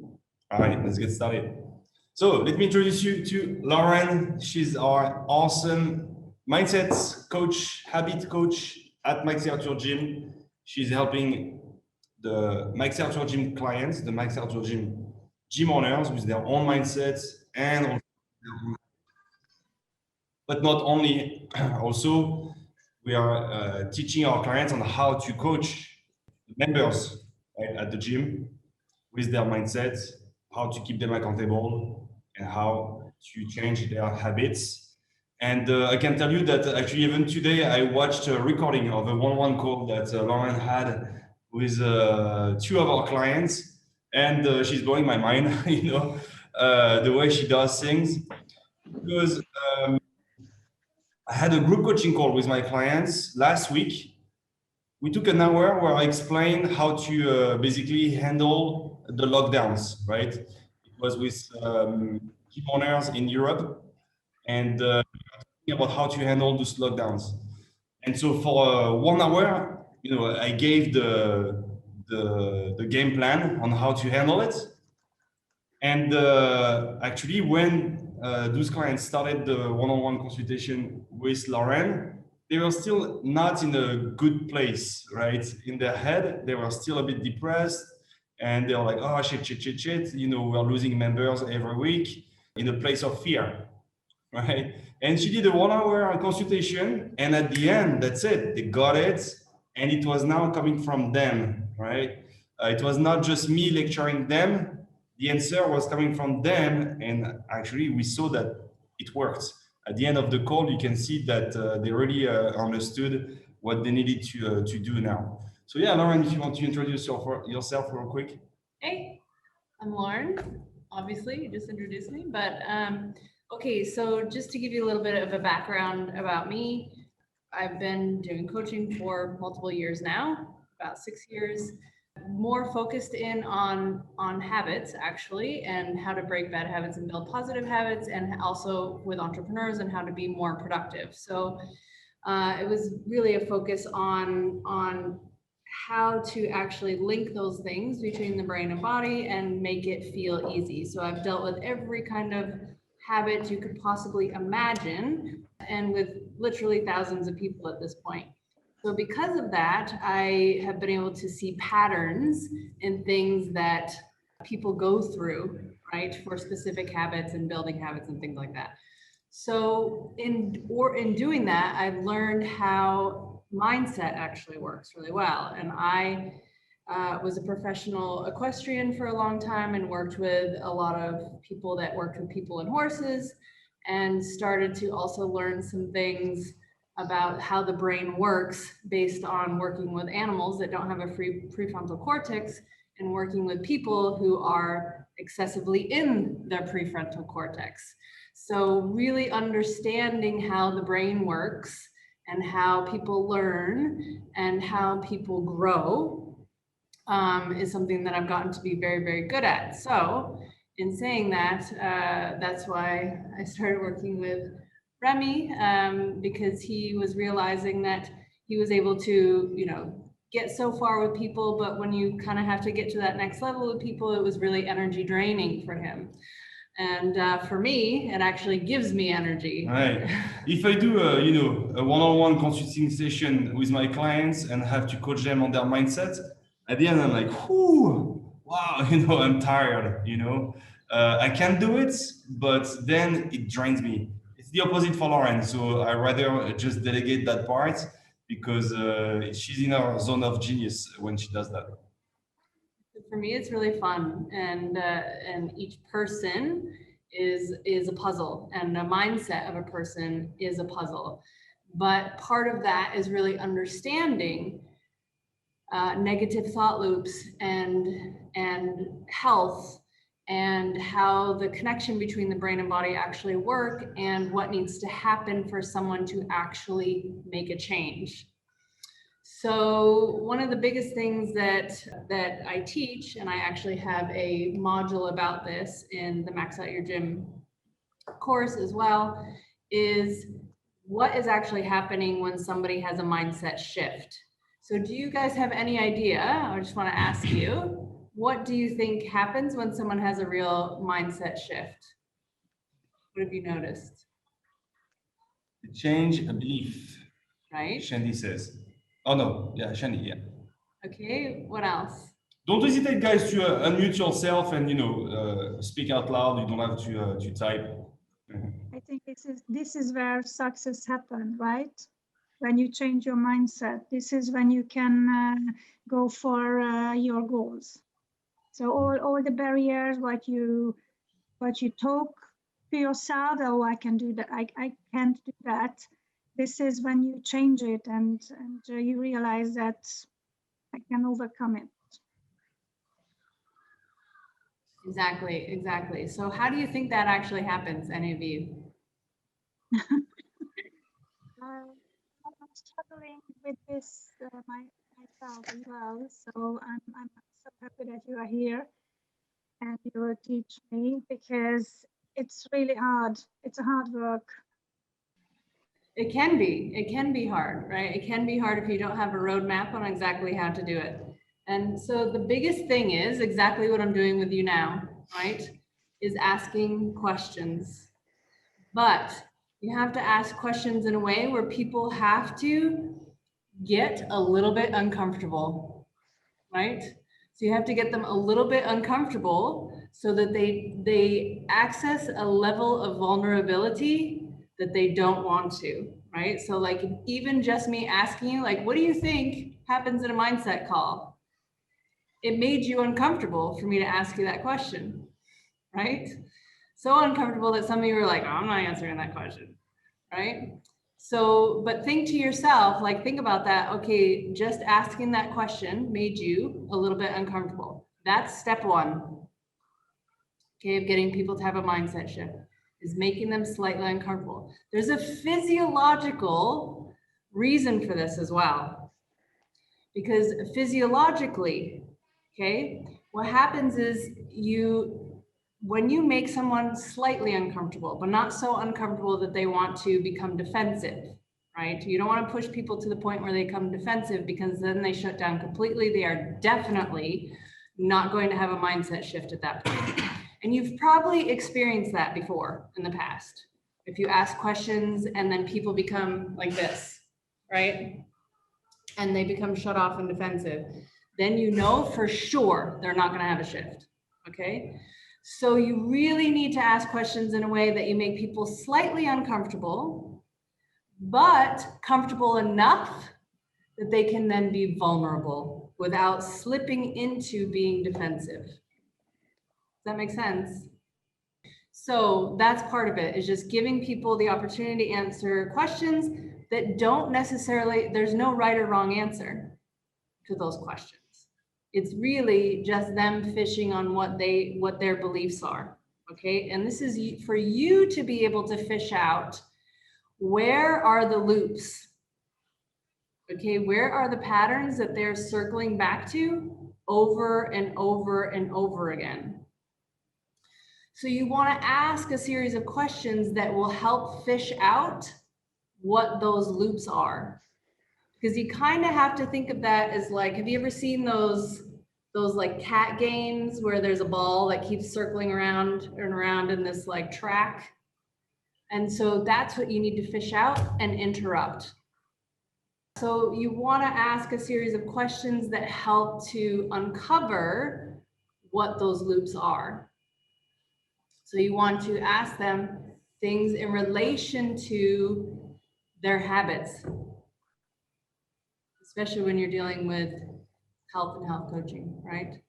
All right, let's get started. So let me introduce you to Lauren. She's our awesome mindset coach, habit coach at Max Arthur Gym. She's helping the Max Arthur Gym clients, the Max Arthur gym owners with their own mindsets and also but not only, also we are teaching our clients on how to coach members, right, at the gym with their mindsets, how to keep them accountable, and how to change their habits. And I can tell you that actually even today I watched a recording of a one-on-one call that Lauren had with two of our clients, and she's blowing my mind, the way she does things. Because I had a group coaching call with my clients last week. We took an hour where I explained how to basically handle the lockdowns, right? It was with gym owners in Europe and about how to handle those lockdowns. And so for 1 hour, I gave the game plan on how to handle it. And actually, when those clients started the one-on-one consultation with Lauren, they were still not in a good place, right? In their head, they were still a bit depressed. And they were like, oh, shit. We're losing members every week in a place of fear, right? And she did a 1 hour consultation. And at the end, that's it. They got it. And it was now coming from them, right? It was not just me lecturing them. The answer was coming from them. And actually, we saw that it worked. At the end of the call, you can see that they really understood what they needed to do now. So yeah, Lauren, if you want to introduce yourself real quick. Hey, I'm Lauren. Obviously, you just introduced me, but okay. So just to give you a little bit of a background about me, I've been doing coaching for multiple years now, about 6 years. More focused in on habits actually, and how to break bad habits and build positive habits, and also with entrepreneurs and how to be more productive. So it was really a focus on how to actually link those things between the brain and body and make it feel easy. So I've dealt with every kind of habit you could possibly imagine and with literally thousands of people at this point. So because of that, I have been able to see patterns in things that people go through, right, for specific habits and building habits and things like that. So in doing that, I've learned how mindset actually works really well. And I was a professional equestrian for a long time and worked with a lot of people that worked with people and horses, and started to also learn some things about how the brain works based on working with animals that don't have a free prefrontal cortex and working with people who are excessively in their prefrontal cortex. So really understanding how the brain works and how people learn and how people grow is something that I've gotten to be very, very good at. So in saying that, that's why I started working with Remy, because he was realizing that he was able to, get so far with people, but when you kind of have to get to that next level with people, it was really energy draining for him. And for me, it actually gives me energy. Right. If I do, a one-on-one consulting session with my clients and have to coach them on their mindset, at the end I'm like, whoo, wow, I'm tired. I can do it, but then it drains me. It's the opposite for Lauren, so I rather just delegate that part because she's in her zone of genius when she does that. For me, it's really fun, and each person is a puzzle, and the mindset of a person is a puzzle. But part of that is really understanding negative thought loops and health, and how the connection between the brain and body actually work, and what needs to happen for someone to actually make a change. So one of the biggest things that I teach, and I actually have a module about this in the Max Out Your Gym course as well, is what is actually happening when somebody has a mindset shift. So do you guys have any idea? I just want to ask you, what do you think happens when someone has a real mindset shift? What have you noticed? Change a belief, Right? Shandy says. Oh no, yeah, Shandy, yeah. Okay, what else? Don't hesitate, guys, to unmute yourself and speak out loud. You don't have to type. I think this is where success happens, right? When you change your mindset, this is when you can go for your goals. So all the barriers, what you talk to yourself, oh, I can do that, I can't do that. This is when you change it and you realize that I can overcome it. Exactly, exactly. So how do you think that actually happens, any of you? I'm struggling with this myself as well. So I'm so happy that you are here and you will teach me, because it's really hard. It's a hard work. It can be hard, right? It can be hard if you don't have a roadmap on exactly how to do it. And so the biggest thing is exactly what I'm doing with you now, right? Is asking questions. But you have to ask questions in a way where people have to get a little bit uncomfortable, right? So you have to get them a little bit uncomfortable so that they access a level of vulnerability that they don't want to, right? So like even just me asking you, like, what do you think happens in a mindset call? It made you uncomfortable for me to ask you that question, right? So uncomfortable that some of you were like, oh, I'm not answering that question, right? So, but think to yourself, like, think about that. Okay, just asking that question made you a little bit uncomfortable. That's step one, okay, of getting people to have a mindset shift, is making them slightly uncomfortable. There's a physiological reason for this as well. Because physiologically, okay, what happens is when you make someone slightly uncomfortable, but not so uncomfortable that they want to become defensive, right? You don't want to push people to the point where they become defensive, because then they shut down completely. They are definitely not going to have a mindset shift at that point. And you've probably experienced that before in the past. If you ask questions and then people become like this, right? And they become shut off and defensive, then you know for sure they're not going to have a shift, okay? So you really need to ask questions in a way that you make people slightly uncomfortable, but comfortable enough that they can then be vulnerable without slipping into being defensive. Does that make sense? So that's part of it, is just giving people the opportunity to answer questions that don't necessarily, there's no right or wrong answer to those questions. It's really just them fishing on what their beliefs are. Okay, and this is for you to be able to fish out, where are the loops? Okay, where are the patterns that they're circling back to over and over and over again? So you want to ask a series of questions that will help fish out what those loops are. Because you kind of have to think of that as like, have you ever seen those like cat games where there's a ball that keeps circling around and around in this like track? And so that's what you need to fish out and interrupt. So you want to ask a series of questions that help to uncover what those loops are. So you want to ask them things in relation to their habits, especially when you're dealing with health and health coaching, right?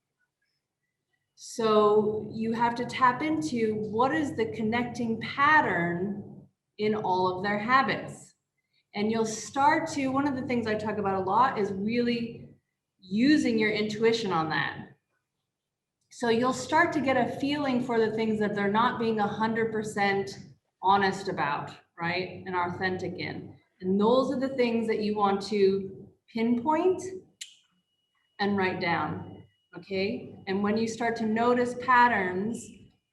So you have to tap into what is the connecting pattern in all of their habits. And you'll start to, one of the things I talk about a lot is really using your intuition on that. So you'll start to get a feeling for the things that they're not being 100% honest about, right? And authentic in. And those are the things that you want to pinpoint and write down, okay? And when you start to notice patterns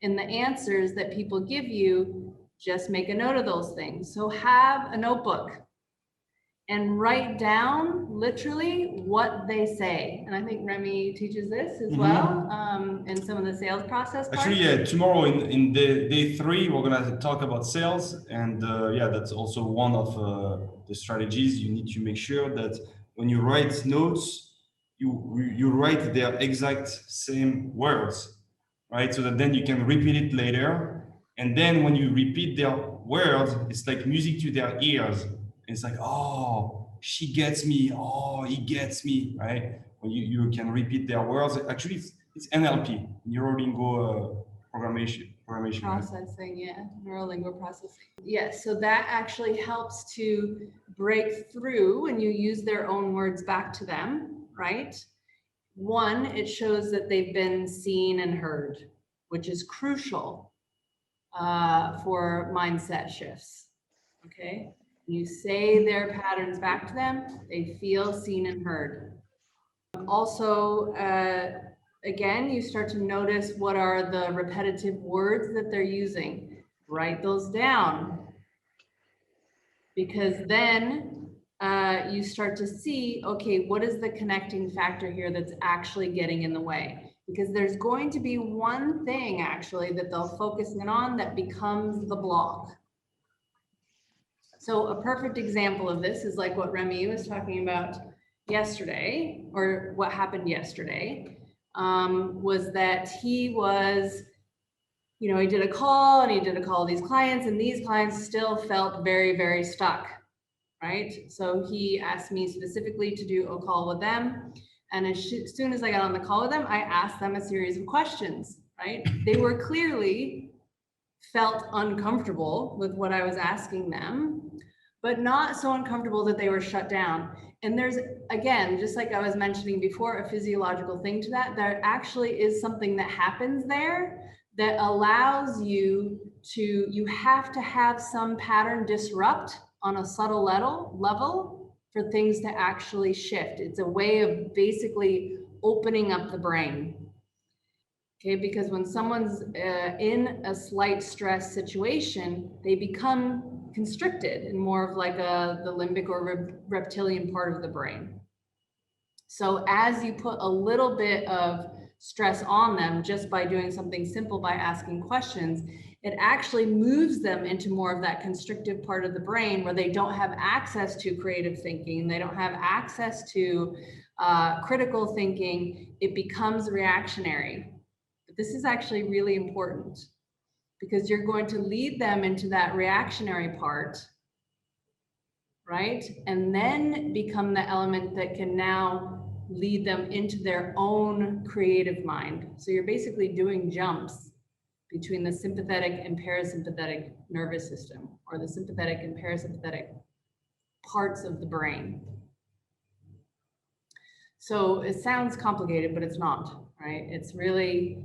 in the answers that people give you, just make a note of those things. So have a notebook and write down literally what they say. And I think Remy teaches this as well in some of the sales process parts. Actually, yeah, tomorrow in day 3, we're gonna talk about sales, and yeah, that's also one of the strategies. You need to make sure that when you write notes, you write their exact same words, right? So that then you can repeat it later, and then when you repeat their words, it's like music to their ears. It's like, oh, she gets me. Oh, he gets me, right? When you can repeat their words. Actually, it's NLP, neuro-lingual programmation. Processing, yeah, neuro-lingual processing. Yes, so that actually helps to break through when you use their own words back to them, right? One, it shows that they've been seen and heard, which is crucial for mindset shifts, okay? You say their patterns back to them, they feel seen and heard. Also, again, you start to notice what are the repetitive words that they're using. Write those down. Because then you start to see, okay, what is the connecting factor here that's actually getting in the way? Because there's going to be one thing actually that they'll focus in on that becomes the block. So a perfect example of this is like what Remy was talking about yesterday, or what happened yesterday, was that he was, you know, he did a call and he did a call to these clients, and these clients still felt very, very stuck, right? So he asked me specifically to do a call with them. And as soon as I got on the call with them, I asked them a series of questions, right? They were clearly felt uncomfortable with what I was asking them, but not so uncomfortable that they were shut down. And there's, again, just like I was mentioning before, a physiological thing to that. There actually is something that happens there that allows you to, you have to have some pattern disrupt on a subtle level for things to actually shift. It's a way of basically opening up the brain. Okay, because when someone's in a slight stress situation, they become constricted and more of like the limbic or reptilian part of the brain. So as you put a little bit of stress on them just by doing something simple, by asking questions, it actually moves them into more of that constrictive part of the brain where they don't have access to creative thinking, they don't have access to critical thinking. It becomes reactionary. But this is actually really important because you're going to lead them into that reactionary part, right? And then become the element that can now lead them into their own creative mind. So you're basically doing jumps between the sympathetic and parasympathetic nervous system, or the sympathetic and parasympathetic parts of the brain. So it sounds complicated, but it's not, right? It's really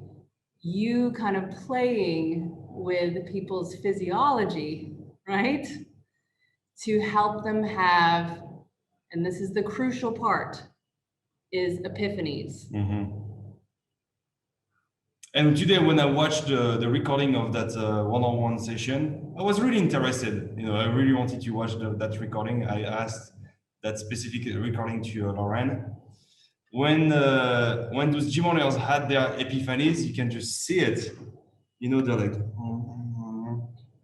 you kind of playing with people's physiology, right? To help them have, and this is the crucial part, is epiphanies. Mm-hmm. And today, when I watched the recording of that one-on-one session, I was really interested. You know, I really wanted to watch that recording. I asked that specific recording to Lauren. When those gym owners had their epiphanies, you can just see it. You know, they're like,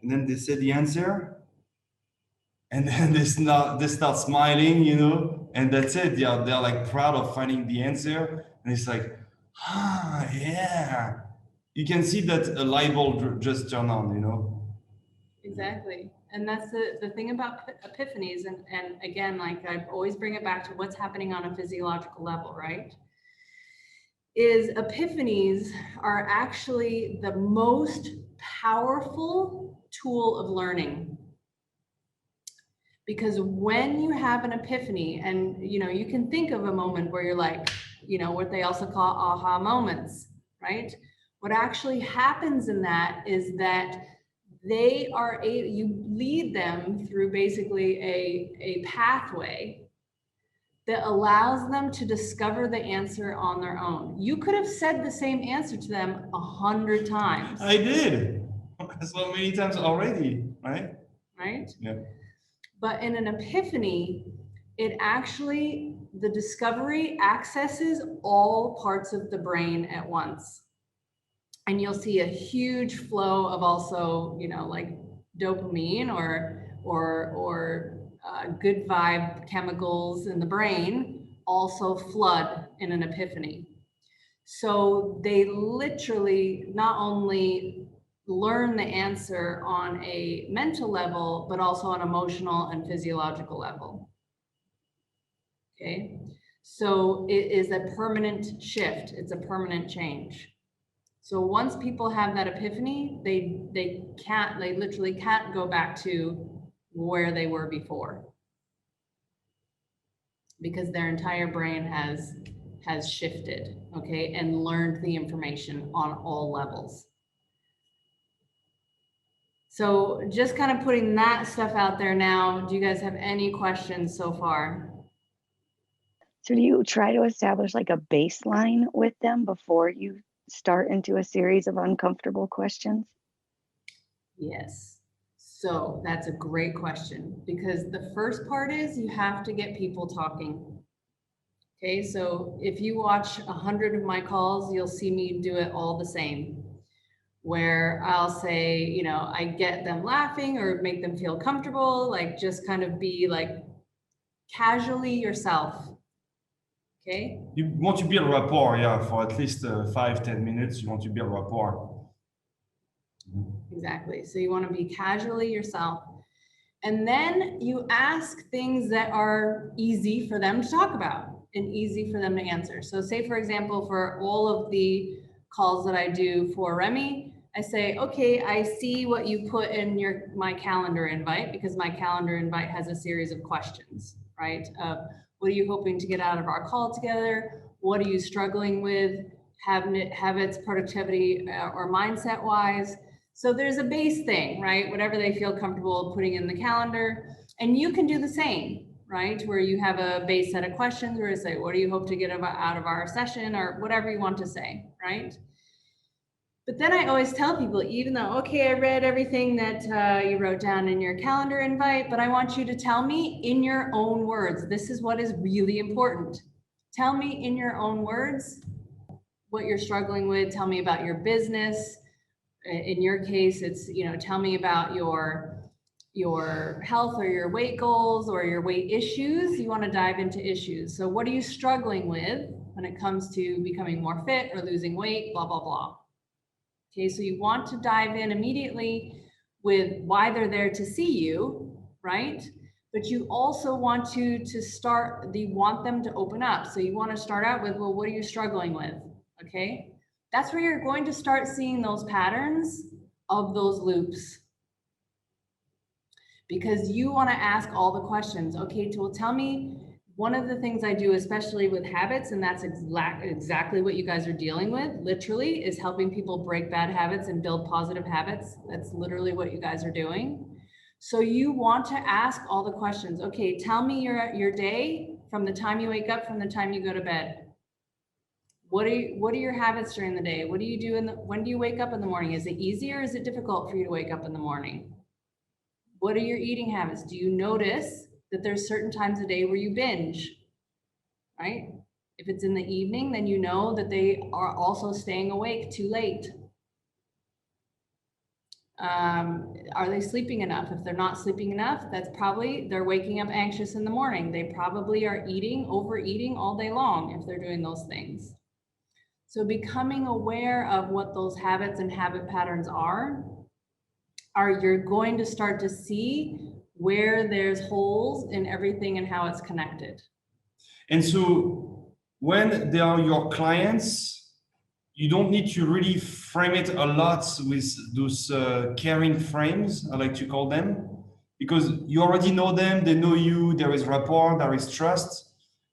and then they say the answer, and then they start smiling, you know, and that's it. They're like proud of finding the answer, and it's like, yeah. You can see that a light bulb just turned on, you know. Exactly. And that's the thing about epiphanies. And again, like I always bring it back to what's happening on a physiological level, right? Is epiphanies are actually the most powerful tool of learning. Because when you have an epiphany, and you know, you can think of a moment where you're like, you know, what they also call aha moments, right? What actually happens in that is that they are you lead them through basically a pathway that allows them to discover the answer on their own. You could have said the same answer to them 100 times. I did. So many times already, right? Right? Yeah. But in an epiphany, it actually, the discovery accesses all parts of the brain at once. And you'll see a huge flow of also, you know, like dopamine or good vibe chemicals in the brain also flood in an epiphany. So they literally not only learn the answer on a mental level, but also on emotional and physiological level. Okay, so it is a permanent shift. It's a permanent change. So once people have that epiphany, they literally can't go back to where they were before, because their entire brain has shifted, okay, and learned the information on all levels. So just kind of putting that stuff out there now. Do you guys have any questions so far? So do you try to establish like a baseline with them before you start into a series of uncomfortable questions? Yes. So that's a great question, because the first part is you have to get people talking. Okay, so if you watch 100 of my calls, you'll see me do it all the same, where I'll say, you know, I get them laughing or make them feel comfortable, like just kind of be like casually yourself. Okay. You want to build rapport, yeah, for at least 5-10 minutes. You want to build rapport. Exactly. So you want to be casually yourself. And then you ask things that are easy for them to talk about and easy for them to answer. So say, for example, for all of the calls that I do for Remy, I say, okay, I see what you put in my calendar invite, because my calendar invite has a series of questions, right? What are you hoping to get out of our call together? What are you struggling with? Habits, productivity, or mindset wise? So there's a base thing, right? Whatever they feel comfortable putting in the calendar. And you can do the same, right? Where you have a base set of questions where you say, what do you hope to get out of our session, or whatever you want to say, right? But then I always tell people, even though, okay, I read everything that you wrote down in your calendar invite, but I want you to tell me in your own words. This is what is really important. Tell me in your own words what you're struggling with. Tell me about your business. In your case, it's, you know, tell me about your health or your weight goals or your weight issues. You want to dive into issues. So what are you struggling with when it comes to becoming more fit or losing weight, blah, blah, blah. Okay, so you want to dive in immediately with why they're there to see you, right? But you also want you want them to open up. So you want to start out with, well, what are you struggling with? Okay, that's where you're going to start seeing those patterns of those loops, because you want to ask all the questions. Okay, well, tell me, one of the things I do, especially with habits, and that's exactly what you guys are dealing with, literally, is helping people break bad habits and build positive habits. That's literally what you guys are doing. So you want to ask all the questions. Okay, tell me your day from the time you wake up, from the time you go to bed. What are your habits during the day? What do you do when do you wake up in the morning? Is it easy or is it difficult for you to wake up in the morning? What are your eating habits? Do you notice that there's certain times a day where you binge, right? If it's in the evening, then you know that they are also staying awake too late. Are they sleeping enough? If they're not sleeping enough, that's probably they're waking up anxious in the morning. They probably are overeating all day long if they're doing those things. So becoming aware of what those habits and habit patterns are you're going to start to see where there's holes in everything and how it's connected. And so when they are your clients, you don't need to really frame it a lot with those caring frames, I like to call them, because you already know them, they know you, there is rapport, there is trust.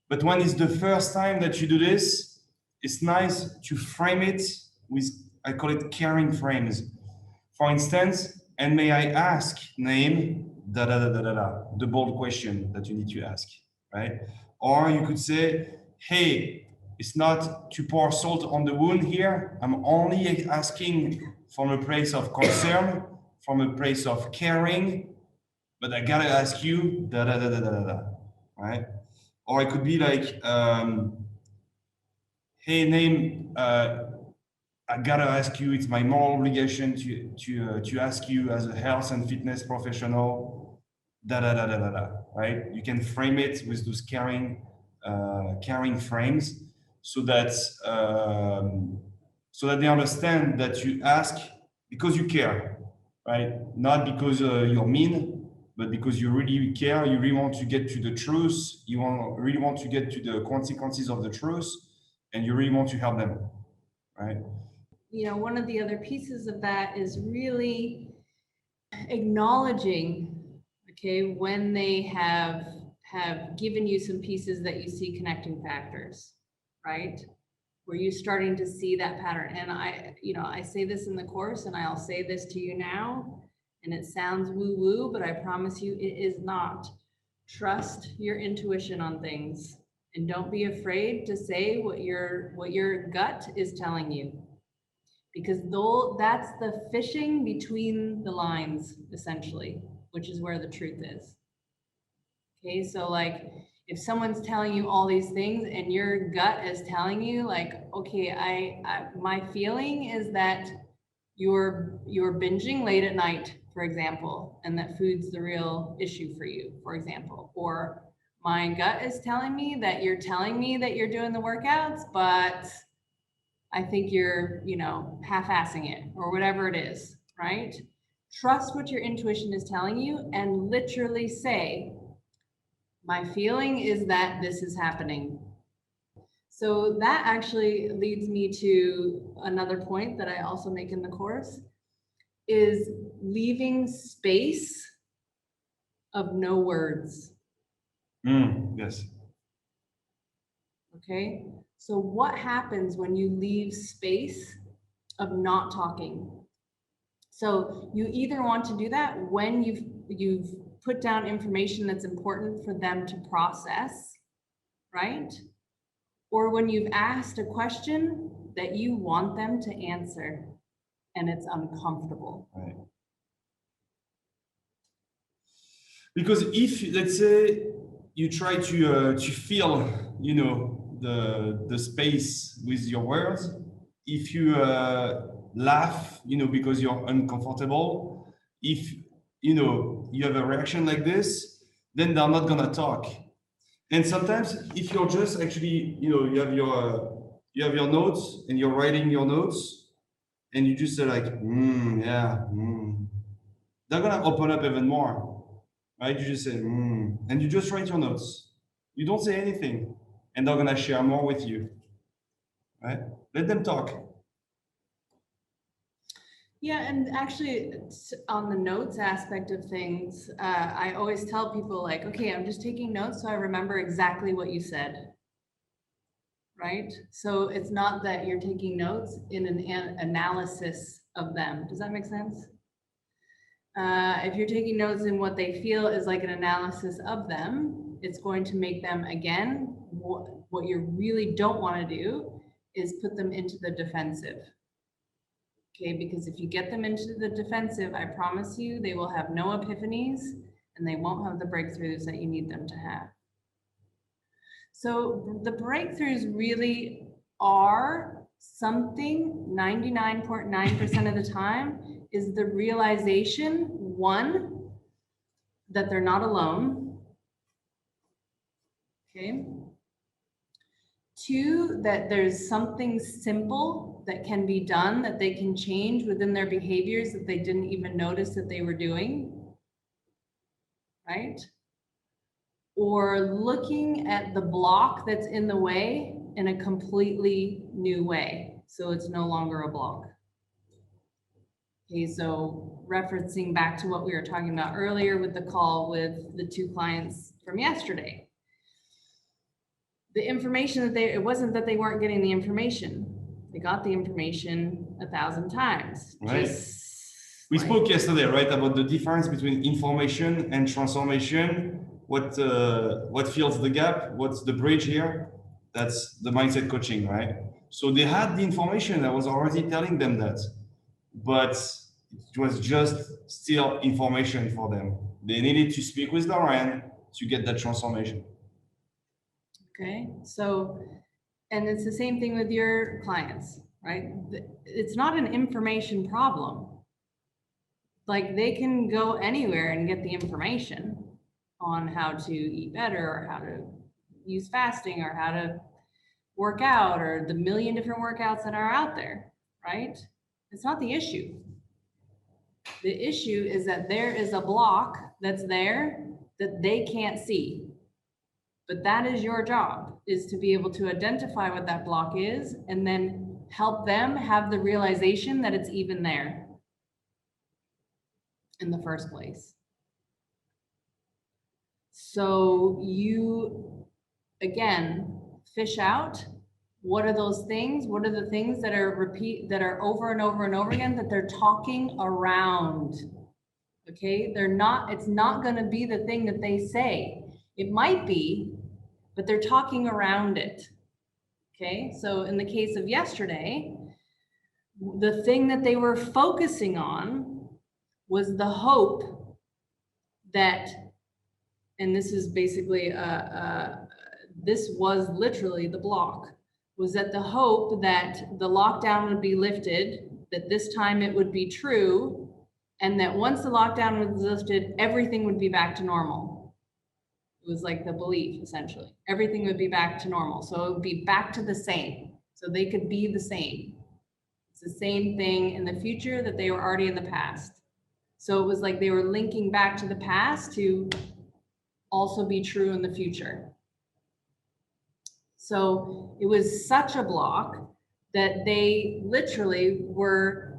But when it's the first time that you do this, it's nice to frame it with, I call it caring frames. For instance, and may I ask, name, da da da da da da, the bold question that you need to ask, right? Or you could say, hey, it's not to pour salt on the wound here. I'm only asking from a place of concern, from a place of caring, but I gotta ask you, da da da da da da, right? Or it could be like, hey, name, I gotta ask you, it's my moral obligation to ask you as a health and fitness professional, right? You can frame it with those caring frames so that they understand that you ask because you care, right? Not because you're mean, but because you really care. You really want to get to the truth. You really want to get to the consequences of the truth, and you really want to help them, right? You know, one of the other pieces of that is really acknowledging, okay, when they have given you some pieces that you see connecting factors, right? Where you're starting to see that pattern. And I say this in the course, and I'll say this to you now, and it sounds woo-woo, but I promise you it is not. Trust your intuition on things, and don't be afraid to say what your gut is telling you. Because that's the fishing between the lines, essentially, which is where the truth is. Okay, so like if someone's telling you all these things and your gut is telling you like, okay, my feeling is that you're binging late at night, for example, and that food's the real issue for you, for example, or my gut is telling me that you're telling me that you're doing the workouts, but I think you're, half-assing it or whatever it is, right? Trust what your intuition is telling you and literally say, my feeling is that this is happening. So that actually leads me to another point that I also make in the course is leaving space of no words. Yes. Okay. So what happens when you leave space of not talking? So you either want to do that when you've put down information that's important for them to process, right? Or when you've asked a question that you want them to answer and it's uncomfortable. Right. Because if, let's say, you try to fill, the space with your words, if you laugh, because you're uncomfortable, if, you have a reaction like this, then they're not gonna talk. And sometimes if you're just actually, you have your notes and you're writing your notes and you just say like, they're gonna open up even more, right? You just say, and you just write your notes. You don't say anything and they're gonna share more with you, right? Let them talk. Yeah, and actually on the notes aspect of things, I always tell people like, okay, I'm just taking notes so I remember exactly what you said, right? So it's not that you're taking notes in an analysis of them. Does that make sense? If you're taking notes in what they feel is like an analysis of them, it's going to make them, again, what you really don't want to do is put them into the defensive. Okay, because if you get them into the defensive, I promise you, they will have no epiphanies and they won't have the breakthroughs that you need them to have. So the breakthroughs really are something 99.9% of the time is the realization, one, that they're not alone. Okay. Two, that there's something simple that can be done that they can change within their behaviors that they didn't even notice that they were doing, right? Or looking at the block that's in the way in a completely new way. So it's no longer a block. Okay, so referencing back to what we were talking about earlier with the call with the two clients from yesterday. The information that it wasn't that they weren't getting the information. They got the information 1,000 times. Right. We spoke yesterday, right, about the difference between information and transformation. What fills the gap? What's the bridge here? That's the mindset coaching, right? So they had the information. I was already telling them that, but it was just still information for them. They needed to speak with Lauren to get that transformation. Okay, so, and it's the same thing with your clients, right? It's not an information problem. Like they can go anywhere and get the information on how to eat better or how to use fasting or how to work out or the million different workouts that are out there, right? It's not the issue. The issue is that there is a block that's there that they can't see. But that is your job, is to be able to identify what that block is and then help them have the realization that it's even there in the first place. So you, again, fish out, what are those things? What are the things that are over and over and over again that they're talking around? Okay, it's not going to be the thing that they say. It might be, but they're talking around it. Okay, so in the case of yesterday, the thing that they were focusing on was the hope that, and this is basically, this was literally the block, was that the hope that the lockdown would be lifted, that this time it would be true, and that once the lockdown was lifted, everything would be back to normal. It was like the belief, essentially. Everything would be back to normal. So it would be back to the same. So they could be the same. It's the same thing in the future that they were already in the past. So it was like they were linking back to the past to also be true in the future. So it was such a block that they literally were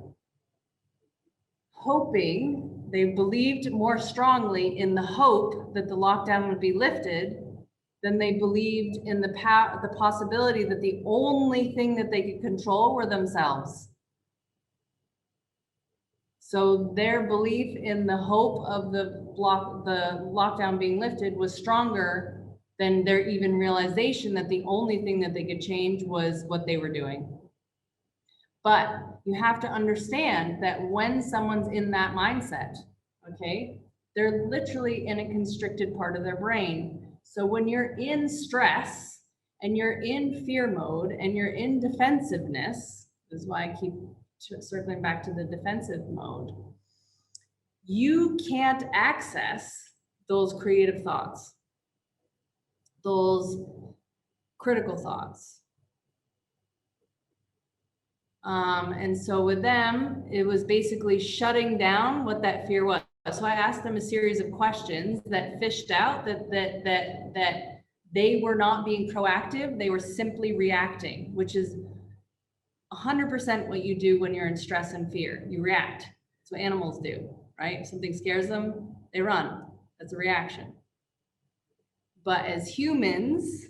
hoping, they believed more strongly in the hope that the lockdown would be lifted than they believed in the possibility that the only thing that they could control were themselves. So their belief in the hope of the lockdown being lifted was stronger than their even realization that the only thing that they could change was what they were doing. But you have to understand that when someone's in that mindset, okay, they're literally in a constricted part of their brain. So when you're in stress and you're in fear mode and you're in defensiveness, this is why I keep circling back to the defensive mode, you can't access those creative thoughts, those critical thoughts. And so with them, it was basically shutting down what that fear was. So I asked them a series of questions that fished out that they were not being proactive. They were simply reacting, which is 100% what you do when you're in stress and fear. You react. That's what animals do, right? If something scares them, they run. That's a reaction. But as humans,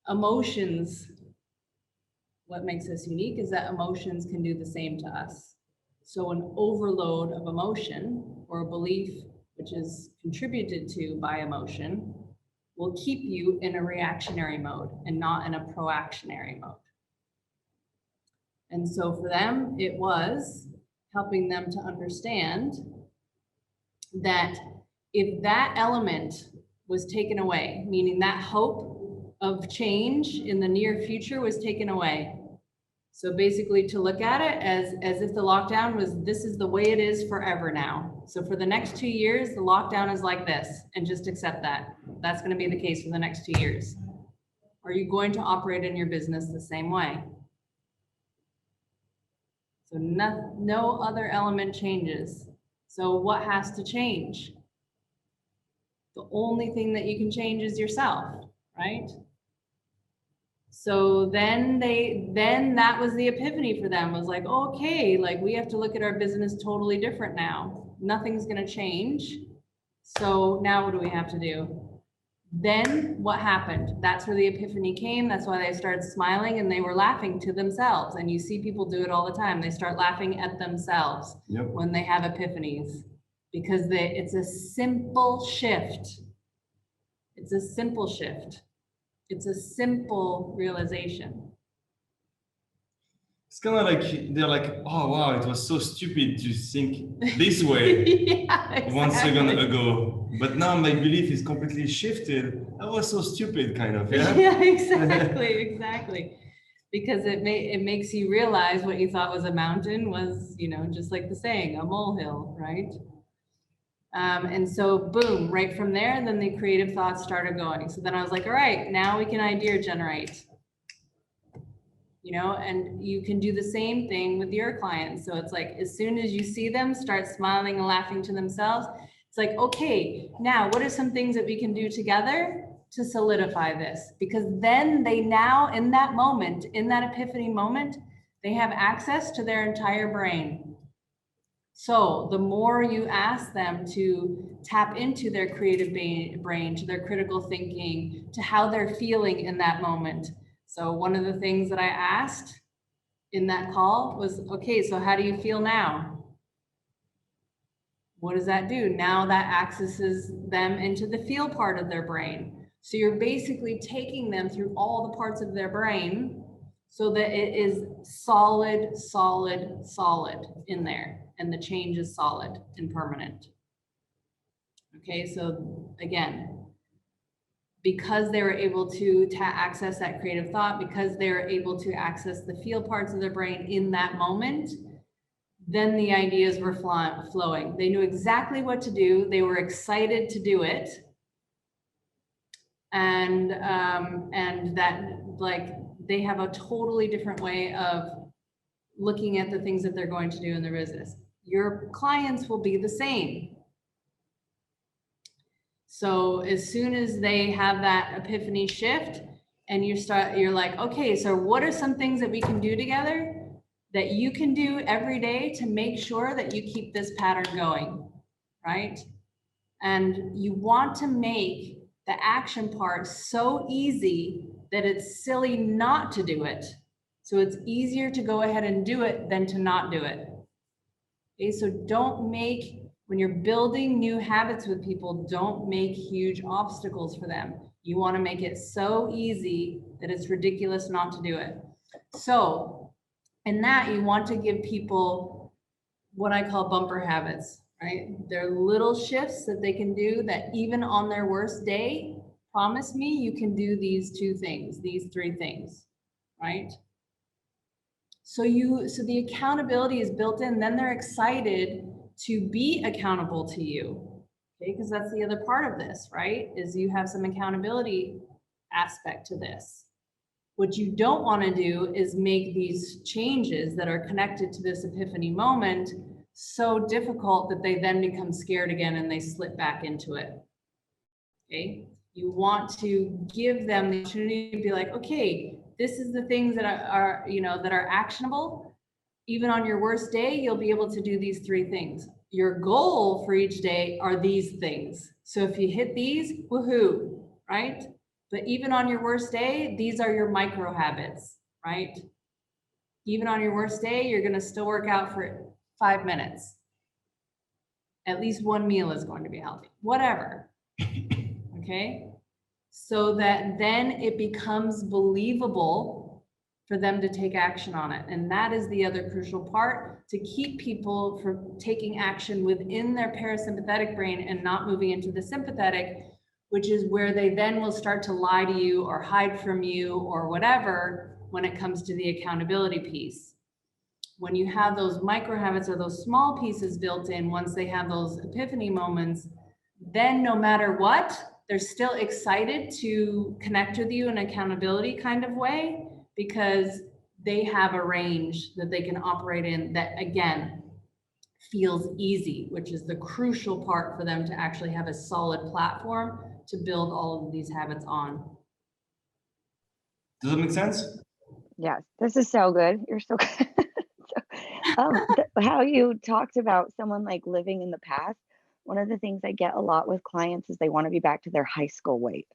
emotions, what makes us unique is that emotions can do the same to us. So an overload of emotion or a belief, which is contributed to by emotion, will keep you in a reactionary mode and not in a proactionary mode. And so for them, it was helping them to understand that if that element was taken away, meaning that hope of change in the near future was taken away. So basically to look at it as if the lockdown was, this is the way it is forever now. So for the next 2 years, the lockdown is like this, and just accept that. That's going to be the case for the next 2 years. Are you going to operate in your business the same way? So no other element changes. So what has to change? The only thing that you can change is yourself, right? So then that was the epiphany for them, was like, okay, like we have to look at our business totally different now. Nothing's going to change. So now what do we have to do? Then what happened? That's where the epiphany came. That's why they started smiling and they were laughing to themselves. And you see people do it all the time. They start laughing at themselves when they have epiphanies, because it's a simple shift. It's a simple shift. It's a simple realization. it's kind of like they're like, oh wow, it was so stupid to think this way Yeah, exactly. 1 second ago, but now my belief is completely shifted. I was so stupid, kind of. Yeah. Yeah, exactly. Because it makes you realize what you thought was a mountain was, just like the saying, a molehill, right? And so boom, right from there, then the creative thoughts started going. So then I was like, all right, now we can idea generate. And you can do the same thing with your clients. So it's like, as soon as you see them start smiling and laughing to themselves, it's like, okay, now what are some things that we can do together to solidify this? Because then they now, in that moment, in that epiphany moment, they have access to their entire brain. So the more you ask them to tap into their creative brain, to their critical thinking, to how they're feeling in that moment. So one of the things that I asked in that call was, okay, so how do you feel now? What does that do? Now that accesses them into the feel part of their brain. So you're basically taking them through all the parts of their brain so that it is solid, solid, solid in there. And the change is solid and permanent. Okay, so again, because they were able to access that creative thought, because they were able to access the feel parts of their brain in that moment, then the ideas were flowing. They knew exactly what to do. They were excited to do it. And that, like, they have a totally different way of looking at the things that they're going to do in their business. Your clients will be the same. So as soon as they have that epiphany shift and you're like, okay, so what are some things that we can do together that you can do every day to make sure that you keep this pattern going, right? And you want to make the action part so easy that it's silly not to do it. So it's easier to go ahead and do it than to not do it. Okay, so when you're building new habits with people, don't make huge obstacles for them. You want to make it so easy that it's ridiculous not to do it. So in that, you want to give people what I call bumper habits, right? They're little shifts that they can do that even on their worst day, promise me you can do these 2 things, these 3 things, right? So the accountability is built in, then they're excited to be accountable to you, okay? Because that's the other part of this, right? Is you have some accountability aspect to this. What you don't want to do is make these changes that are connected to this epiphany moment so difficult that they then become scared again and they slip back into it, okay? You want to give them the opportunity to be like, okay, this is the things that are that are actionable. Even on your worst day, you'll be able to do these 3 things. Your goal for each day are these things. So if you hit these, woohoo, right? But even on your worst day, these are your micro habits, right? Even on your worst day, you're going to still work out for 5 minutes. At least 1 meal is going to be healthy, whatever. Okay. So that then it becomes believable for them to take action on it. And that is the other crucial part, to keep people from taking action within their parasympathetic brain and not moving into the sympathetic, which is where they then will start to lie to you or hide from you or whatever when it comes to the accountability piece. When you have those micro habits or those small pieces built in, once they have those epiphany moments, then no matter what, they're still excited to connect with you in an accountability kind of way, because they have a range that they can operate in that, again, feels easy, which is the crucial part for them to actually have a solid platform to build all of these habits on. Does that make sense? Yes, this is so good. You're so good. How you talked about someone like living in the past. One of the things I get a lot with clients is they want to be back to their high school weight.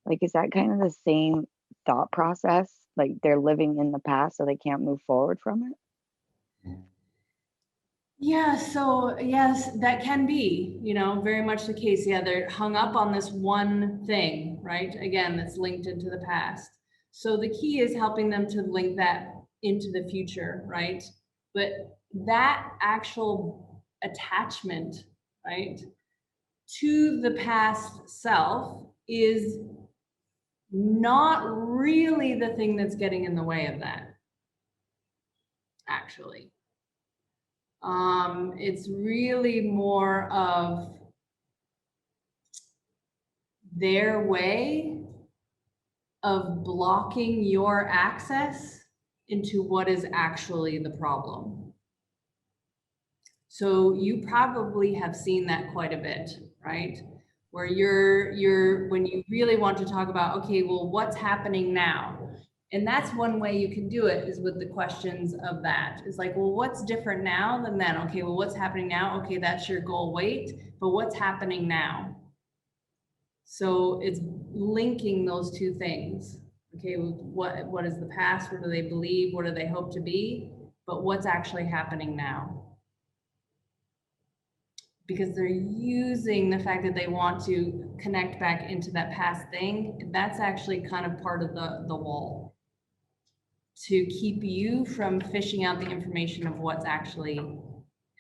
Like, is that kind of the same thought process? Like they're living in the past so they can't move forward from it? Yeah, so yes, that can be, very much the case. Yeah, they're hung up on this one thing, right? Again, that's linked into the past. So the key is helping them to link that into the future, right? But that actual attachment, right, to the past self is not really the thing that's getting in the way of that, actually. It's really more of their way of blocking your access into what is actually the problem. So you probably have seen that quite a bit, right? Where you're when you really want to talk about, okay, well, what's happening now? And that's one way you can do it, is with the questions of that. It's like, well, what's different now than then? Okay, well, what's happening now? Okay, that's your goal weight, but what's happening now? So it's linking those two things. Okay, what is the past? What do they believe? What do they hope to be? But what's actually happening now? Because they're using the fact that they want to connect back into that past thing. That's actually kind of part of the wall, to keep you from fishing out the information of what's actually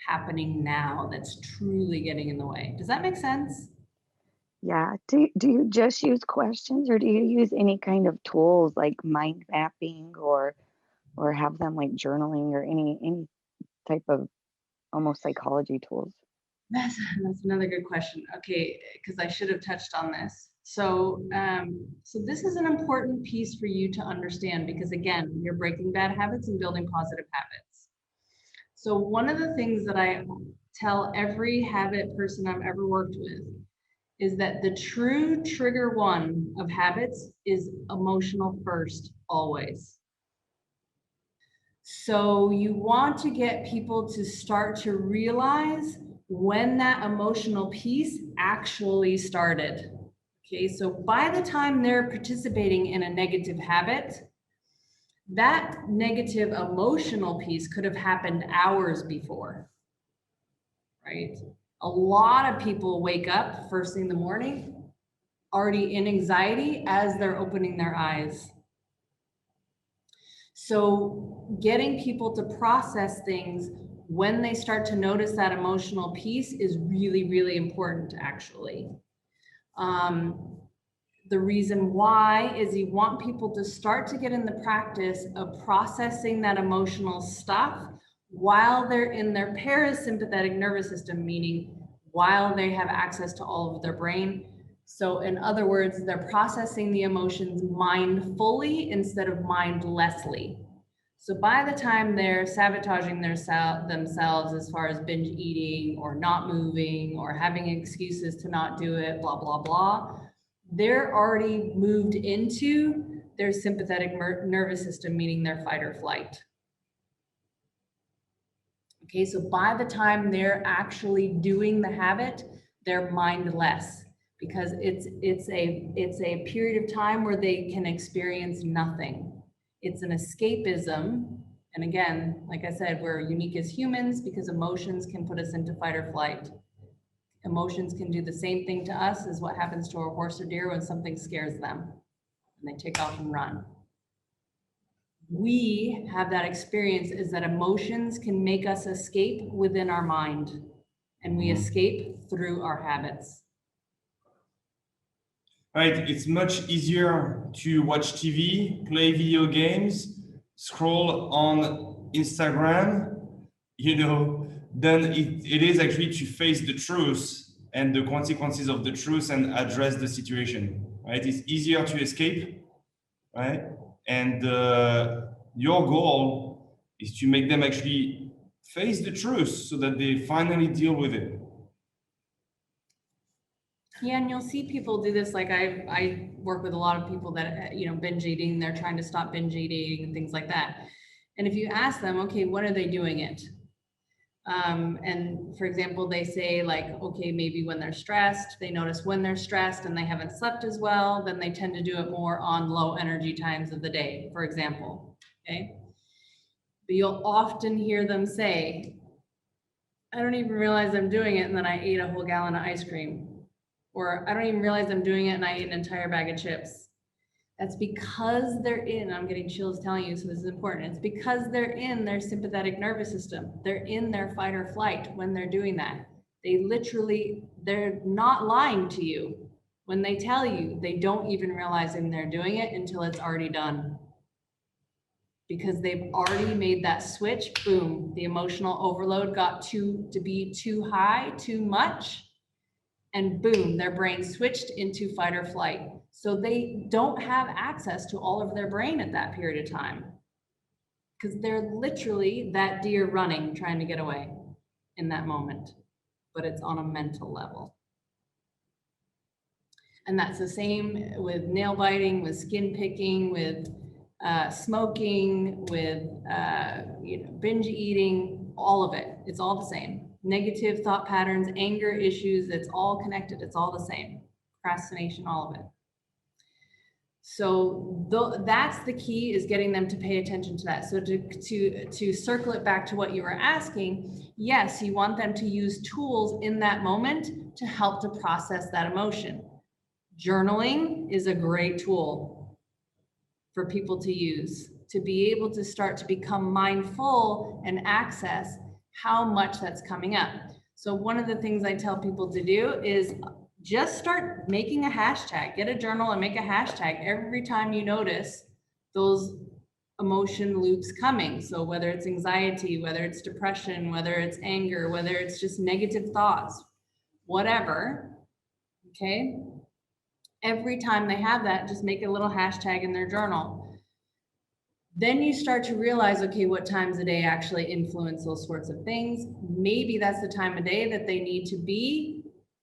happening now that's truly getting in the way. Does that make sense? Yeah. Do you just use questions, or do you use any kind of tools like mind mapping, or have them like journaling, or any type of almost psychology tools? That's another good question. Okay, because I should have touched on this. So, so this is an important piece for you to understand, because again, you're breaking bad habits and building positive habits. So one of the things that I tell every habit person I've ever worked with is that the true trigger one of habits is emotional first, always. So you want to get people to start to realize when that emotional piece actually started. Okay, so by the time they're participating in a negative habit, that negative emotional piece could have happened hours before, right? A lot of people wake up first thing in the morning, already in anxiety as they're opening their eyes. So getting people to process things when they start to notice that emotional piece is really, really important, actually. The reason why is you want people to start to get in the practice of processing that emotional stuff while they're in their parasympathetic nervous system, meaning while they have access to all of their brain. So in other words, they're processing the emotions mindfully instead of mindlessly. So by the time they're sabotaging themselves as far as binge eating or not moving or having excuses to not do it, blah, blah, blah, they're already moved into their sympathetic nervous system, meaning their fight or flight. Okay, so by the time they're actually doing the habit, they're mindless, because it's a period of time where they can experience nothing. It's an escapism. And again, like I said, we're unique as humans because emotions can put us into fight or flight. Emotions can do the same thing to us as what happens to a horse or deer when something scares them and they take off and run. We have that experience, is that emotions can make us escape within our mind, and we escape through our habits. Right, it's much easier to watch TV, play video games, scroll on Instagram, than it is actually to face the truth and the consequences of the truth and address the situation, right? It's easier to escape, right? And your goal is to make them actually face the truth so that they finally deal with it. Yeah, and you'll see people do this. Like I work with a lot of people that, binge eating, they're trying to stop binge eating and things like that. And if you ask them, okay, when are they doing it? And for example, they say like, okay, maybe when they're stressed, they notice when they're stressed and they haven't slept as well, then they tend to do it more on low energy times of the day, for example, okay? But you'll often hear them say, I don't even realize I'm doing it, and then I ate a whole gallon of ice cream. Or I don't even realize I'm doing it and I ate an entire bag of chips. That's because they're in, I'm getting chills telling you, so this is important. It's because they're in their sympathetic nervous system. They're in their fight or flight when they're doing that. They literally, they're not lying to you. When they tell you, they don't even realize they're doing it until it's already done. Because they've already made that switch, boom, the emotional overload got to be too high, too much, and boom, their brain switched into fight or flight. So they don't have access to all of their brain at that period of time because they're literally that deer running, trying to get away in that moment, but it's on a mental level. And that's the same with nail biting, with skin picking, with smoking, with binge eating, all of it. It's all the same. Negative thought patterns, anger issues, it's all connected. It's all the same. Procrastination, all of it. So that's the key, is getting them to pay attention to that. So to circle it back to what you were asking, yes, you want them to use tools in that moment to help to process that emotion. Journaling is a great tool for people to use, to be able to start to become mindful and access how much that's coming up. So one of the things I tell people to do is just start making a hashtag. Get a journal and make a hashtag every time you notice those emotion loops coming. So whether it's anxiety, whether it's depression, whether it's anger, whether it's just negative thoughts, whatever, okay? Every time they have that, just make a little hashtag in their journal. Then you start to realize, okay, what times of day actually influence those sorts of things. Maybe that's the time of day that they need to be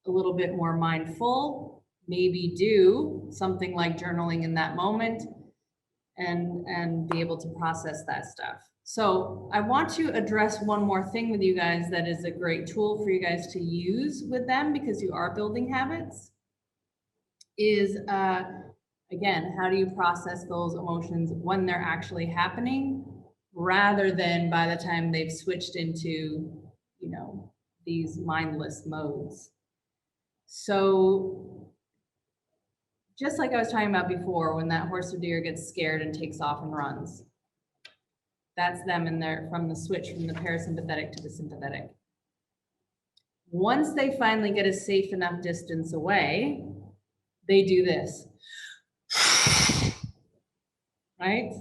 a little bit more mindful, maybe do something like journaling in that moment and be able to process that stuff. So I want to address one more thing with you guys that is a great tool for you guys to use with them, because you are building habits, is again, how do you process those emotions when they're actually happening, rather than by the time they've switched into, these mindless modes. So just like I was talking about before, when that horse or deer gets scared and takes off and runs, that's them in there from the switch from the parasympathetic to the sympathetic. Once they finally get a safe enough distance away, they do this, right?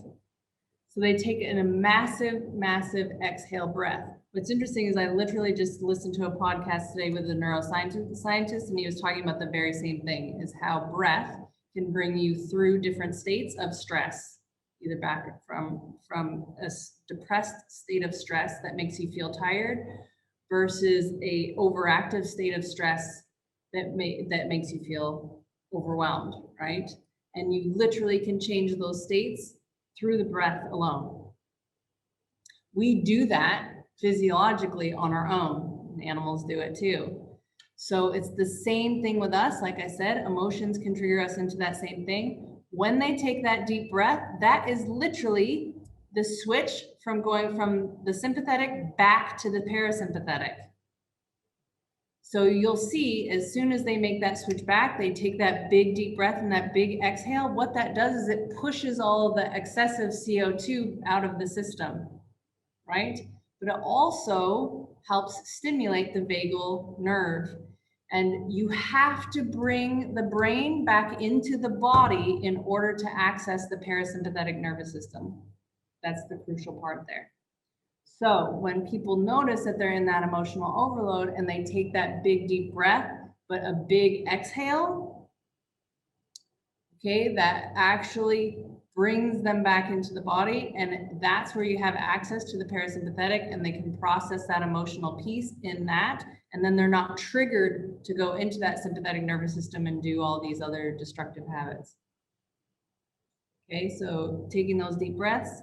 So they take in a massive, massive exhale breath. What's interesting is I literally just listened to a podcast today with a neuroscientist, and he was talking about the very same thing, is how breath can bring you through different states of stress, either back from a depressed state of stress that makes you feel tired versus a overactive state of stress that makes you feel overwhelmed, right? And you literally can change those states through the breath alone. We do that physiologically on our own. Animals do it too. So it's the same thing with us. Like I said, emotions can trigger us into that same thing. When they take that deep breath, that is literally the switch from going from the sympathetic back to the parasympathetic. So you'll see, as soon as they make that switch back, they take that big deep breath and that big exhale. What that does is it pushes all of the excessive CO2 out of the system, right? But it also helps stimulate the vagal nerve. And you have to bring the brain back into the body in order to access the parasympathetic nervous system. That's the crucial part there. So when people notice that they're in that emotional overload and they take that big deep breath, but a big exhale, okay, that actually brings them back into the body. And that's where you have access to the parasympathetic, and they can process that emotional piece in that. And then they're not triggered to go into that sympathetic nervous system and do all these other destructive habits. Okay, so taking those deep breaths.